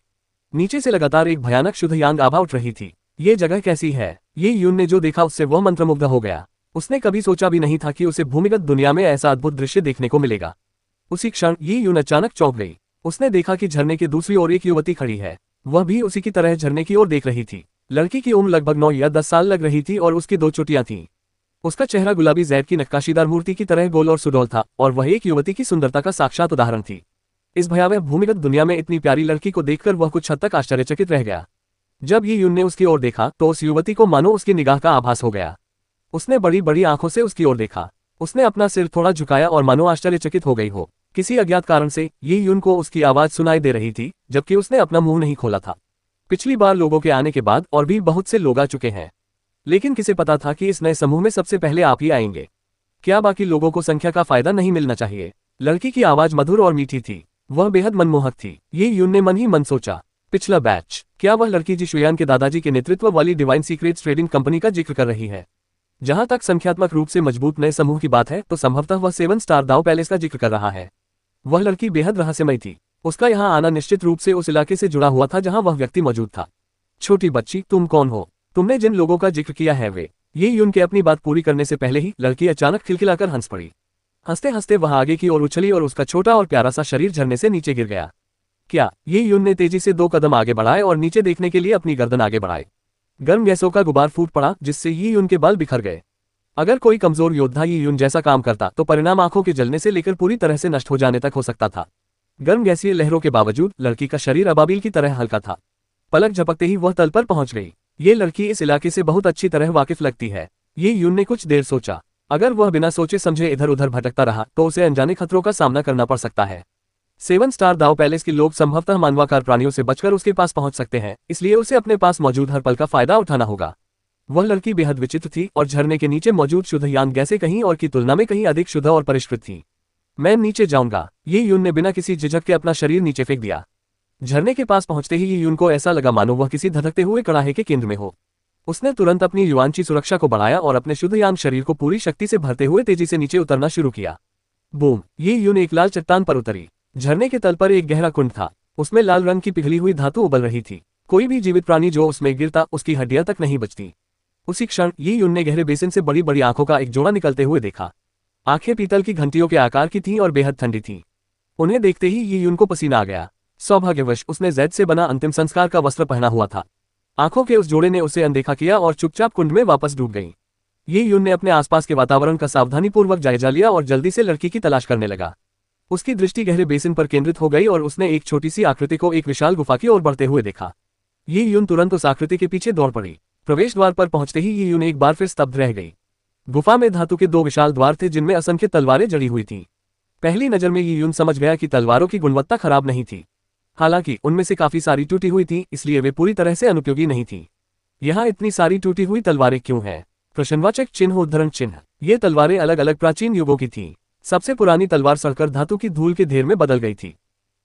नीचे से लगातार एक भयानक शुद्ध यांग आभा उठ रही थी। ये जगह कैसी है? ये यून ने जो देखा उससे वह मंत्रमुग्ध हो गया। उसने कभी सोचा भी नहीं था कि उसे भूमिगत दुनिया में ऐसा अद्भुत दृश्य देखने को मिलेगा। उसी क्षण ये यून अचानक चौंक गई। उसने देखा कि झरने के दूसरी ओर एक युवती खड़ी है। वह भी उसी की तरह झरने की ओर देख रही थी। लड़की की उम्र लगभग 9 या 10 साल लग रही थी और उसकी 2 चोटियां थीं। उसका चेहरा गुलाबी जैद की नक्काशीदार मूर्ति की तरह गोल और सुडौल था और वह एक युवती की सुंदरता का साक्षात उदाहरण थी। इस भयावह भूमिगत दुनिया में इतनी प्यारी लड़की को देखकर वह कुछ हद तक आश्चर्यचकित रह गया। जब ये यून ने उसकी ओर देखा तो उस युवती को मानो उसकी निगाह का आभास हो गया। उसने बड़ी बड़ी आंखों से उसकी ओर देखा। उसने अपना सिर थोड़ा झुकाया और मानो आश्चर्यचकित हो गई हो। किसी अज्ञात कारण से ये यून को उसकी आवाज सुनाई दे रही थी, जबकि उसने अपना मुंह नहीं खोला था। पिछली बार लोगों के आने के बाद और भी बहुत से लोग आ चुके हैं, लेकिन किसे पता था कि इस नए समूह में सबसे पहले आप ही आएंगे। क्या बाकी लोगों को संख्या का फायदा नहीं मिलना चाहिए? लड़की की आवाज मधुर और मीठी थी। वह बेहद मनमोहक थी। ये यून ने मन ही मन सोचा। पिछला बैच, क्या वह लड़की जी शुयान के दादाजी के नेतृत्व वाली डिवाइन सीक्रेट्स ट्रेडिंग कंपनी का जिक्र कर रही है? जहां तक संख्यात्मक रूप से मजबूत नए समूह की बात है तो संभवतः वह 7 स्टार दाव पैलेस का जिक्र कर रहा है। वह लड़की बेहद रहस्यमय थी। उसका यहाँ आना निश्चित रूप से उस इलाके से जुड़ा हुआ था जहां वह व्यक्ति मौजूद था। छोटी बच्ची, तुम कौन हो? तुमने जिन लोगों का जिक्र किया है वे। ये यून के अपनी बात पूरी करने से पहले ही लड़की अचानक खिलखिलाकर हंस पड़ी। हंसते हंसते वह आगे की ओर उछली और उसका छोटा और प्यारा सा शरीर झरने से नीचे गिर गया। क्या? ये यून ने तेजी से 2 कदम आगे बढ़ाए और नीचे देखने के लिए अपनी गर्दन आगे बढ़ाई। गर्म गैसों का गुबार फूट पड़ा जिससे ये यून के बाल बिखर गए। अगर कोई कमजोर योद्धा ये यून जैसा काम करता तो परिणाम आंखों के जलने से लेकर पूरी तरह से नष्ट हो जाने तक हो सकता था। गर्म गैसीय लहरों के बावजूद लड़की का शरीर अबाबिल की तरह हल्का था। पलक झपकते ही वह तल पर पहुंच गई। ये लड़की इस इलाके से बहुत अच्छी तरह वाकिफ लगती है। ये यून ने कुछ देर सोचा। अगर वह बिना सोचे समझे इधर उधर भटकता रहा तो उसे अनजाने खतरों का सामना करना पड़ सकता है। 7 स्टार दाव पैलेस के लोग संभवतः मानवाकार प्राणियों से बचकर उसके पास पहुंच सकते हैं, इसलिए उसे अपने पास मौजूद हर पल का फायदा उठाना होगा। वह लड़की बेहद विचित्र थी और झरने के नीचे मौजूद शुद्ध यान गैसें कहीं और की तुलना में कहीं अधिक शुद्ध और परिष्कृत थी। मैं नीचे जाऊंगा। ये यून ने बिना किसी झिझक के अपना शरीर नीचे फेंक दिया। झरने के पास पहुंचते ही ये यून को ऐसा लगा मानो वह किसी धधकते हुए कड़ाहे के केंद्र में हो। उसने तुरंत अपनी युवांची सुरक्षा को बढ़ाया और अपने शुद्ध यान शरीर को पूरी शक्ति से भरते हुए तेजी से नीचे उतरना शुरू किया। बूम! ये यून एक लाल चट्टान पर उतरी। झरने के तल पर एक गहरा कुंड था। उसमें लाल रंग की पिघली हुई धातु उबल रही थी। कोई भी जीवित प्राणी जो उसमें गिरता उसकी हड्डियां तक नहीं बचती। उसी क्षण ये यून ने गहरे बेसिन से बड़ी बड़ी आंखों का एक जोड़ा निकलते हुए देखा। आंखें पीतल की घंटियों के आकार की थीं और बेहद ठंडी थीं। उन्हें देखते ही ये यून को पसीना आ गया। सौभाग्यवश उसने जैद से बना अंतिम संस्कार का वस्त्र पहना हुआ था। आंखों के उस जोड़े ने उसे अनदेखा किया और चुपचाप कुंड में वापस डूब गई। ये यून ने अपने आसपास के वातावरण का सावधानीपूर्वक जायजा लिया और जल्दी से लड़की की तलाश करने लगा। उसकी दृष्टि गहरे बेसिन पर केंद्रित हो गई और उसने एक छोटी सी आकृति को एक विशाल गुफा की ओर बढ़ते हुए देखा। ये यून तुरंत उस आकृति के पीछे दौड़ पड़ी। प्रवेश द्वार पर पहुंचते ही ये यून एक बार फिर स्तब्ध रह गई। गुफा में धातु के 2 विशाल द्वार थे जिनमें असंख्य तलवारें जड़ी हुई थीं। पहली नजर में ये यून समझ गया कि तलवारों की गुणवत्ता खराब नहीं थी। हालांकि उनमें से काफी सारी टूटी हुई थी, इसलिए वे पूरी तरह से अनुपयोगी नहीं थी। यहाँ इतनी सारी टूटी हुई तलवारें क्यों हैं? प्रश्नवाचक चिन्ह उद्धरण चिन्ह। ये तलवारें अलग अलग प्राचीन युगों की थीं। सबसे पुरानी तलवार सड़कर धातु की धूल के ढेर में बदल गई थी।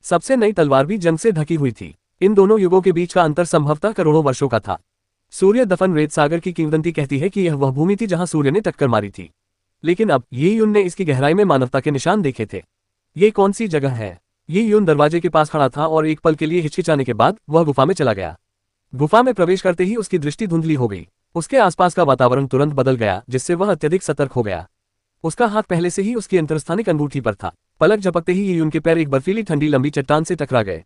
सबसे नई तलवार भी जंग से ढकी हुई थी। इन दोनों युगों के बीच का अंतर संभवतः करोड़ों वर्षों का था। सूर्य दफन रेत सागर की किंवदंती कहती है कि यह वह भूमि थी जहां सूर्य ने टक्कर मारी थी। लेकिन अब ये यून ने इसकी गहराई में मानवता के निशान देखे थे। ये कौन सी जगह है? ये यून दरवाजे के पास खड़ा था और एक पल के लिए हिचकिचाने के बाद वह गुफा में चला गया। गुफा में प्रवेश करते ही उसकी दृष्टि धुंधली हो गई। उसके आसपास का वातावरण तुरंत बदल गया जिससे वह अत्यधिक सतर्क हो गया। उसका हाथ पहले से ही उसकी अंतरस्थानिक अंगूठी पर था। पलक झपकते ही ये यून के पैर एक बर्फीली ठंडी लंबी चट्टान से टकरा गए।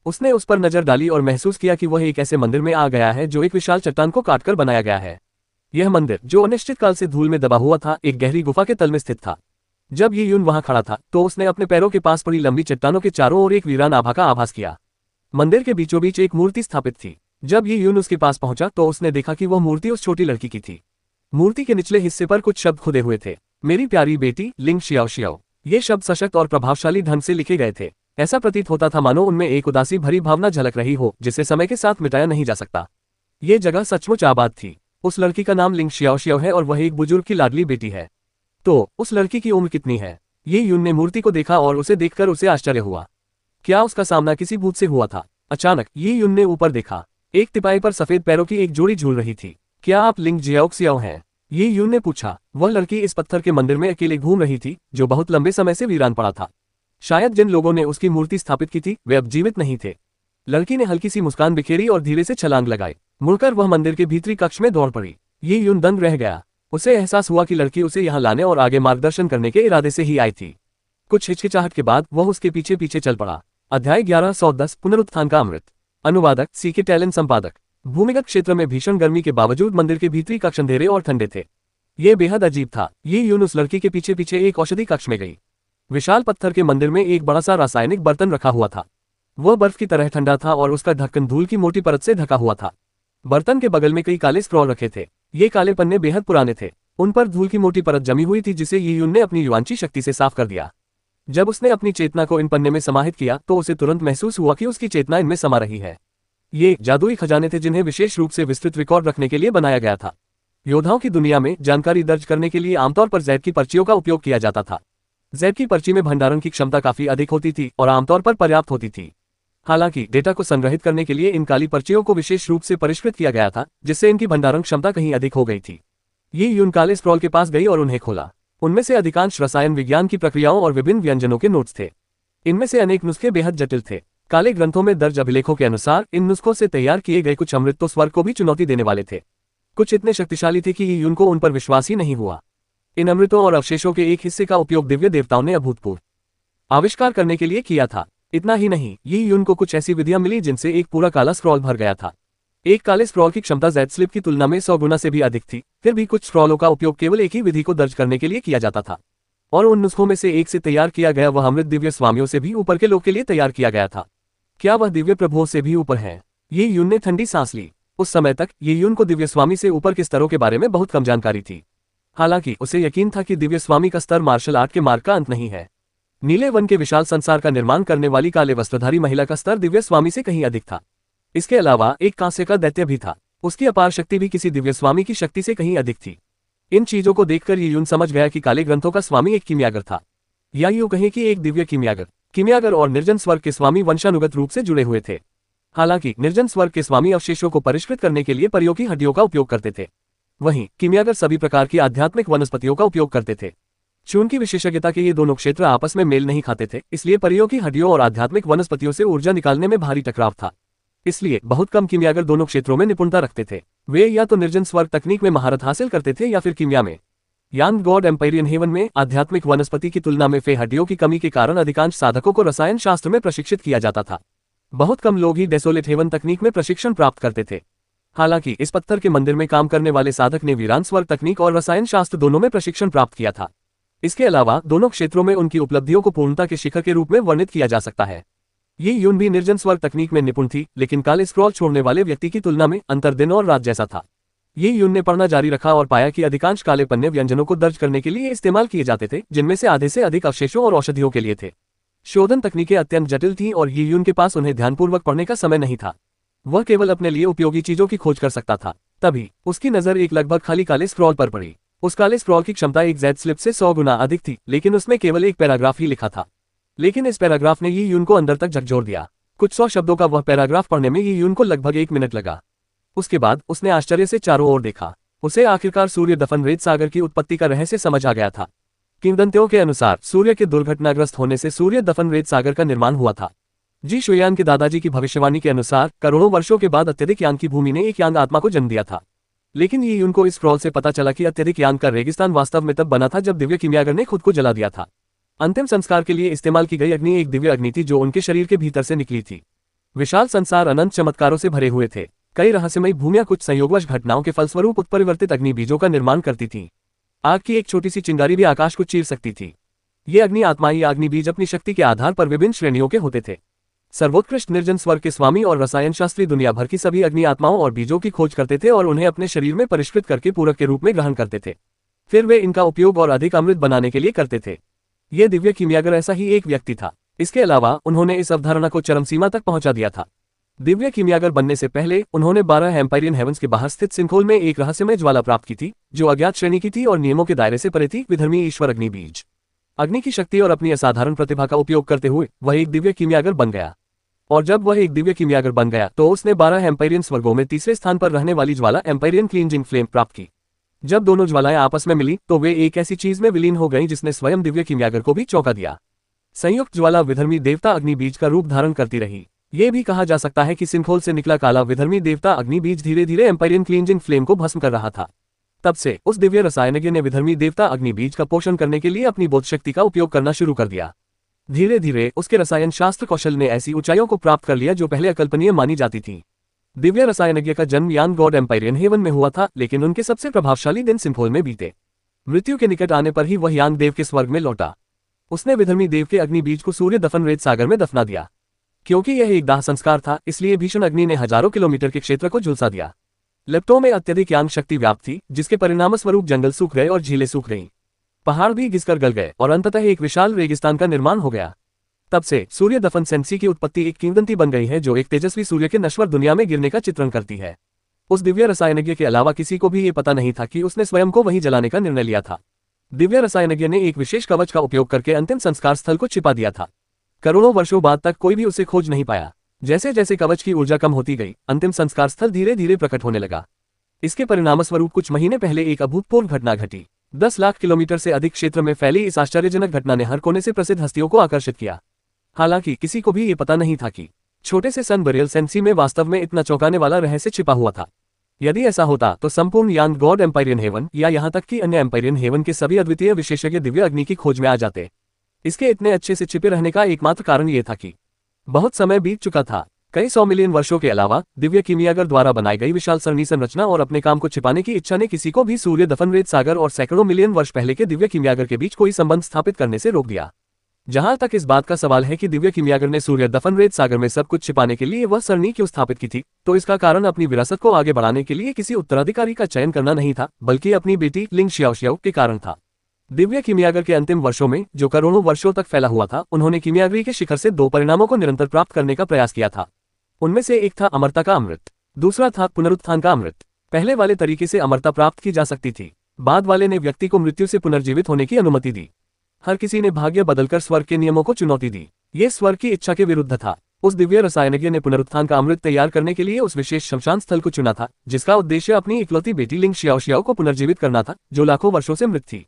उसने उस पर नजर डाली और महसूस किया कि वह एक ऐसे मंदिर में आ गया है जो एक विशाल चट्टान को काटकर बनाया गया है। यह मंदिर, जो अनिश्चित काल से धूल में दबा हुआ था, एक गहरी गुफा के तल में स्थित था। जब ये यून वहां खड़ा था तो उसने अपने पैरों के पास पड़ी लंबी चट्टानों के चारों ओर एक वीरान आभा का आभास किया। मंदिर के बीचों बीच एक मूर्ति स्थापित थी। जब ये यून उसके पास पहुंचा तो उसने देखा कि वह मूर्ति उस छोटी लड़की की थी। मूर्ति के निचले हिस्से पर कुछ शब्द खुदे हुए थे। मेरी प्यारी बेटी लिंग शियाओ शियाओ। ये शब्द सशक्त और प्रभावशाली ढंग से लिखे गए थे। ऐसा प्रतीत होता था मानो उनमें एक उदासी भरी भावना झलक रही हो जिसे समय के साथ मिटाया नहीं जा सकता। ये जगह सचमुच आबाद थी। उस लड़की का नाम लिंग शियाओ शियाओ है और वह एक बुजुर्ग की लाडली बेटी है। तो उस लड़की की उम्र कितनी है? ये यून ने मूर्ति को देखा और उसे देखकर उसे आश्चर्य हुआ। क्या उसका सामना किसी भूत से हुआ था? अचानक ये यून ने ऊपर देखा। एक तिपाई पर सफेद पैरों की एक जोड़ी झूल रही थी। क्या आप लिंग जियाओक्सियाओ हैं? ये यून ने पूछा। वह लड़की इस पत्थर के मंदिर में अकेले घूम रही थी जो बहुत लंबे समय से वीरान पड़ा था। शायद जिन लोगों ने उसकी मूर्ति स्थापित की थी वे अब जीवित नहीं थे। लड़की ने हल्की सी मुस्कान बिखेरी और धीरे से छलांग लगाई। मुड़कर वह मंदिर के भीतरी कक्ष में दौड़ पड़ी। ये यून दंग रह गया। उसे एहसास हुआ कि लड़की उसे यहाँ लाने और आगे मार्गदर्शन करने के इरादे से ही आई थी। कुछ हिचकिचाहट के बाद वह उसके पीछे पीछे चल पड़ा। अध्याय 1110 पुनरुत्थान का अमृत। अनुवादक सीके टैलेंट संपादक। भूमिगत क्षेत्र में भीषण गर्मी के बावजूद मंदिर के भीतरी कक्ष अंधेरे और ठंडे थे। ये बेहद अजीब था। ये यून उस लड़की के पीछे पीछे एक औषधि कक्ष में गई। विशाल पत्थर के मंदिर में एक बड़ा सा रासायनिक बर्तन रखा हुआ था। वह बर्फ की तरह ठंडा था और उसका ढक्कन धूल की मोटी परत से ढका हुआ था। बर्तन के बगल में कई काले स्क्रॉल रखे थे। ये काले पन्ने बेहद पुराने थे। उन पर धूल की मोटी परत जमी हुई थी जिसे ये यून ने अपनी युवांची शक्ति से साफ कर दिया। जब उसने अपनी चेतना को इन पन्ने में समाहित किया तो उसे तुरंत महसूस हुआ कि उसकी चेतना इनमें समा रही है। ये जादुई खजाने थे जिन्हें विशेष रूप से विस्तृत रिकॉर्ड रखने के लिए बनाया गया था। योद्धाओं की दुनिया में जानकारी दर्ज करने के लिए आमतौर पर जैड की पर्चियों का उपयोग किया जाता था। जैड की पर्ची में भंडारण की क्षमता काफी अधिक होती थी और आमतौर पर पर्याप्त होती थी। हालांकि डेटा को संग्रहित करने के लिए इन काली पर्चियों को विशेष रूप से परिष्कृत किया गया था, जिससे इनकी भंडारण क्षमता कहीं अधिक हो गई थी। ये यून काले स्क्रॉल के पास गई और उन्हें खोला। उनमें से अधिकांश रसायन विज्ञान की प्रक्रियाओं और विभिन्न व्यंजनों के नोट्स थे। इनमें से अनेक नुस्खे बेहद जटिल थे। काले ग्रंथों में दर्ज अभिलेखों के अनुसार इन नुस्खों से तैयार किए गए कुछ अमृत तो स्वर्ग को भी चुनौती देने वाले थे। कुछ इतने शक्तिशाली थे कि यून को उन पर विश्वास ही नहीं हुआ। इन अमृतों और अवशेषों के एक हिस्से का उपयोग दिव्य देवताओं ने अभूतपूर्व आविष्कार करने के लिए किया था। इतना ही नहीं, ये यून को कुछ ऐसी विधियां मिली जिनसे एक पूरा काला स्क्रॉल भर गया था। एक काले स्क्रॉल की क्षमता जेड स्लिप की तुलना में 100 गुना से भी अधिक थी। फिर भी कुछ स्क्रॉलों का उपयोग केवल एक ही विधि को दर्ज करने के लिए किया जाता था, और उन नुस्खों में से एक से तैयार किया गया वह अमृत दिव्य स्वामियों से भी ऊपर के लोग के लिए तैयार किया गया था। क्या वह दिव्य प्रभुओं से भी ऊपर है? ये यून ने ठंडी सांस ली। उस समय तक ये यून को दिव्य स्वामी से ऊपर के स्तरों के बारे में बहुत कम जानकारी थी। हालांकि उसे यकीन था कि दिव्य स्वामी का स्तर मार्शल आर्ट के मार्ग का अंत नहीं है। नीले वन के विशाल संसार का निर्माण करने वाली काले वस्त्रधारी महिला का स्तर दिव्य स्वामी से कहीं अधिक था। इसके अलावा एक कांस्य का दैत्य भी था। उसकी अपार शक्ति भी किसी दिव्य स्वामी की शक्ति से कहीं अधिक थी। इन चीजों को देखकर ये यून समझ गया कि काले ग्रंथों का स्वामी एक कीमियागर था, या यूं कहें कि एक दिव्य कीमियागर और निर्जन स्वर्ग के स्वामी वंशानुगत रूप से जुड़े हुए थे। हालांकि निर्जन स्वर्ग के स्वामी अवशेषों को परिष्कृत करने के लिए परियों की हड्डियों का उपयोग करते थे, वहीं कीमियागर सभी प्रकार की आध्यात्मिक वनस्पतियों का उपयोग करते थे। चून की विशेषज्ञता के ये दोनों क्षेत्र आपस में मेल नहीं खाते थे, इसलिए परियों की हड्डियों और आध्यात्मिक वनस्पतियों से ऊर्जा निकालने में भारी टकराव था। इसलिए बहुत कम कीमियागर दोनों क्षेत्रों में निपुणता रखते थे। वे या तो निर्जन स्वर्ग तकनीक में महारत हासिल करते थे या फिर कीमिया में। यांग गॉड एम्पायरियन हेवन में आध्यात्मिक वनस्पति की तुलना में फे हड्डियों की कमी के कारण अधिकांश साधकों को रसायन शास्त्र में प्रशिक्षित किया जाता था। बहुत कम लोग ही डेसोलेट हेवन तकनीक में प्रशिक्षण प्राप्त करते थे। हालांकि इस पत्थर के मंदिर में काम करने वाले साधक ने वीरान स्वर्ग तकनीक और रसायन शास्त्र दोनों में प्रशिक्षण प्राप्त किया था। इसके अलावा दोनों क्षेत्रों में उनकी उपलब्धियों को पूर्णता के शिखर के रूप में वर्णित किया जा सकता है। ये यून भी निर्जन स्वर्ग तकनीक में निपुण थी, लेकिन काले स्क्रॉल छोड़ने वाले व्यक्ति की तुलना में अंतर दिन और रात जैसा था। ये यून ने पढ़ना जारी रखा और पाया कि अधिकांश काले पन्ने व्यंजनों को दर्ज करने के लिए इस्तेमाल किए जाते थे, जिनमें से आधे से अधिक अवशेषों और औषधियों के लिए थे। शोधन तकनीकें अत्यंत जटिल थीं और ये यून के पास उन्हें ध्यानपूर्वक पढ़ने का समय नहीं था। वह केवल अपने लिए उपयोगी चीजों की खोज कर सकता था। तभी उसकी नजर एक लगभग खाली काले स्क्रॉल पर पड़ी। उस काले स्क्रॉल की क्षमता एक जेड स्लिप से 100 गुना अधिक थी, लेकिन उसमें केवल एक पैराग्राफ ही लिखा था। लेकिन इस पैराग्राफ ने ये यून को अंदर तक झकझोर दिया। कुछ 100 शब्दों का वह पैराग्राफ पढ़ने में ये यून को लगभग 1 मिनट लगा। उसके बाद उसने आश्चर्य से चारों ओर देखा। उसे आखिरकार सूर्य दफन रेत सागर की उत्पत्ति का रहस्य समझ आ गया था। किंवदंतियों के अनुसार सूर्य के दुर्घटनाग्रस्त होने से सूर्य दफन रेत सागर का निर्माण हुआ था। जी शुयान के दादाजी की भविष्यवाणी के अनुसार करोड़ों वर्षों के बाद अत्यधिक यांग की भूमि ने एक यांग आत्मा को जन्म दिया था। लेकिन ये यून को इस स्क्रॉल से पता चला कि अत्यधिक यांग का रेगिस्तान वास्तव में तब बना था जब दिव्य कीमियागर ने खुद को जला दिया था। अंतिम संस्कार के लिए इस्तेमाल की गई अग्नि एक दिव्य अग्नि थी जो उनके शरीर के भीतर से निकली थी। विशाल संसार अनंत चमत्कारों से भरे हुए थे। कई रहस्यमयी भूमियां कुछ संयोगवश घटनाओं के फलस्वरूप उत्परिवर्तित अग्नि बीजों का निर्माण करती थीं। आग की एक छोटी सी चिंगारी भी आकाश को चीर सकती थी। ये अग्नि आत्माई अग्नि बीज अपनी शक्ति के आधार पर विभिन्न श्रेणियों के होते थे। सर्वोत्कृष्ट निर्जन स्वर्ग के स्वामी और रसायन शास्त्री दुनिया भर की सभी अग्नि आत्माओं और बीजों की खोज करते थे और उन्हें अपने शरीर में परिष्कृत करके पूरक के रूप में ग्रहण करते थे। फिर वे इनका उपयोग और अधिक अमृत बनाने के लिए करते थे। यह दिव्य कीमियागर ऐसा ही एक व्यक्ति था। इसके अलावा उन्होंने इस अवधारणा को चरम सीमा तक पहुंचा दिया था। दिव्य कीमियागर बनने से पहले उन्होंने 12 एम्पायरियन हेवंस के बाहर स्थित सिंखोल में एक रहस्यमय ज्वाला प्राप्त की थी, जो अज्ञात श्रेणी की थी और नियमों के दायरे से परे थी। विधर्मी ईश्वर अग्नि बीज अग्नि की शक्ति और अपनी असाधारण प्रतिभा का उपयोग करते हुए वह एक दिव्य कीमियागर बन गया। और जब वह एक दिव्य कीमियागर बन गया तो उसने 12 एम्पायरियन स्वर्गों में तीसरे स्थान पर रहने वाली ज्वाला एम्पायरियन क्लींजिंग फ्लेम प्राप्त की। जब दोनों ज्वालाएं आपस में मिली तो वे एक ऐसी चीज में विलीन हो गईं जिसने स्वयं दिव्य कीमियागर को भी चौंका दिया। संयुक्त ज्वाला विधर्मी देवता अग्नि बीज का रूप धारण करती रही। ये भी कहा जा सकता है कि सिंखोल से निकला काला विधर्मी देवता अग्नि बीज धीरे धीरे एम्पायरियन क्लींजिंग फ्लेम को भस्म कर रहा था। तब से उस दिव्य रसायनज्ञ ने विधर्मी देवता अग्नि बीज का पोषण करने के लिए अपनी बोध शक्ति का उपयोग करना शुरू कर दिया। धीरे धीरे उसके रसायन शास्त्र कौशल ने ऐसी ऊंचाइयों को प्राप्त कर लिया जो पहले अकल्पनीय मानी जाती थी। दिव्य रसायनज्ञ का जन्म यांग गॉड एम्पायरियन हेवन में हुआ था, लेकिन उनके सबसे प्रभावशाली दिन सिंखोल में बीते। मृत्यु के निकट आने पर ही वह यांग देव के स्वर्ग में लौटा। उसने विधर्मी देव के अग्नि बीज को सूर्य दफन रेत सागर में दफना दिया। क्योंकि यह एक दाह संस्कार था, इसलिए भीषण अग्नि ने हजारों किलोमीटर के क्षेत्र को झुलसा दिया। लेप्टो में अत्यधिक यांग शक्ति व्याप्त थी, जिसके परिणामस्वरूप जंगल सूख गए और झीलें सूख गईं। पहाड़ भी घिसकर गल गए और अंततः एक विशाल रेगिस्तान का निर्माण हो गया। तब से सूर्य दफन सेंसी की उत्पत्ति एक किंवदंती बन गई है जो एक तेजस्वी सूर्य के नश्वर दुनिया में गिरने का चित्रण करती है। उस दिव्य रसायनज्ञ के अलावा किसी को भी ये पता नहीं था कि उसने स्वयं को वहीं जलाने का निर्णय लिया था। दिव्य रसायनज्ञ ने एक विशेष कवच का उपयोग करके अंतिम संस्कार स्थल को छिपा दिया था। करोड़ों वर्षों बाद तक कोई भी उसे खोज नहीं पाया। जैसे जैसे कवच की ऊर्जा कम होती गई, अंतिम संस्कार स्थल धीरे धीरे प्रकट होने लगा। इसके परिणामस्वरूप कुछ महीने पहले एक अभूतपूर्व घटना घटी। 10 लाख किलोमीटर से अधिक क्षेत्र में फैली इस आश्चर्यजनक घटना ने हर कोने से प्रसिद्ध हस्तियों को आकर्षित किया। हालांकि किसी को भी ये पता नहीं था कि छोटे से सन बरेल सेंसी में वास्तव में इतना चौंकाने वाला रहस्य छिपा हुआ था। यदि ऐसा होता तो संपूर्ण यान गॉड एम्पायरियन हेवन या यहाँ तक कि अन्य एम्पायरियन हेवन के सभी अद्वितीय विशेषज्ञ दिव्य अग्नि की खोज में आ जाते। इसके इतने अच्छे से छिपे रहने का एकमात्र कारण ये था कि बहुत समय बीत चुका था। कई 100 मिलियन वर्षों के अलावा दिव्य कीमियागर द्वारा बनाई गई विशाल सरणी संरचना और अपने काम को छिपाने की इच्छा ने किसी को भी सूर्य दफनरेत सागर और सैकड़ों मिलियन वर्ष पहले के दिव्य कीमियागर के बीच कोई संबंध स्थापित करने से रोक दिया। जहां तक इस बात का सवाल है कि दिव्य कीमियागर ने सूर्य दफनरेत सागर में सब कुछ छिपाने के लिए वह सरणी क्यों स्थापित की थी, तो इसका कारण अपनी विरासत को आगे बढ़ाने के लिए किसी उत्तराधिकारी का चयन करना नहीं था, बल्कि अपनी बेटी लिंग शियाओशियाओ के कारण था। दिव्य कीमियागर के अंतिम वर्षों में, जो करोड़ों वर्षों तक फैला हुआ था, उन्होंने कीमियागरी के शिखर से 2 परिणामों को निरंतर प्राप्त करने का प्रयास किया था। उनमें से एक था अमरता का अमृत, दूसरा था पुनरुत्थान का अमृत। पहले वाले तरीके से अमरता प्राप्त की जा सकती थी, बाद वाले ने व्यक्ति को मृत्यु से पुनर्जीवित होने की अनुमति दी। हर किसी ने भाग्य बदलकर स्वर्ग के नियमों को चुनौती दी। ये स्वर्ग की इच्छा के विरुद्ध था। उस दिव्य रसायनज्ञ ने पुनरुत्थान का अमृत तैयार करने के लिए उस विशेष शमशान स्थल को चुना था, जिसका उद्देश्य अपनी इकलौती बेटी लिंग शियाओशियाओ को पुनर्जीवित करना था, जो लाखों वर्षों से मृत थी।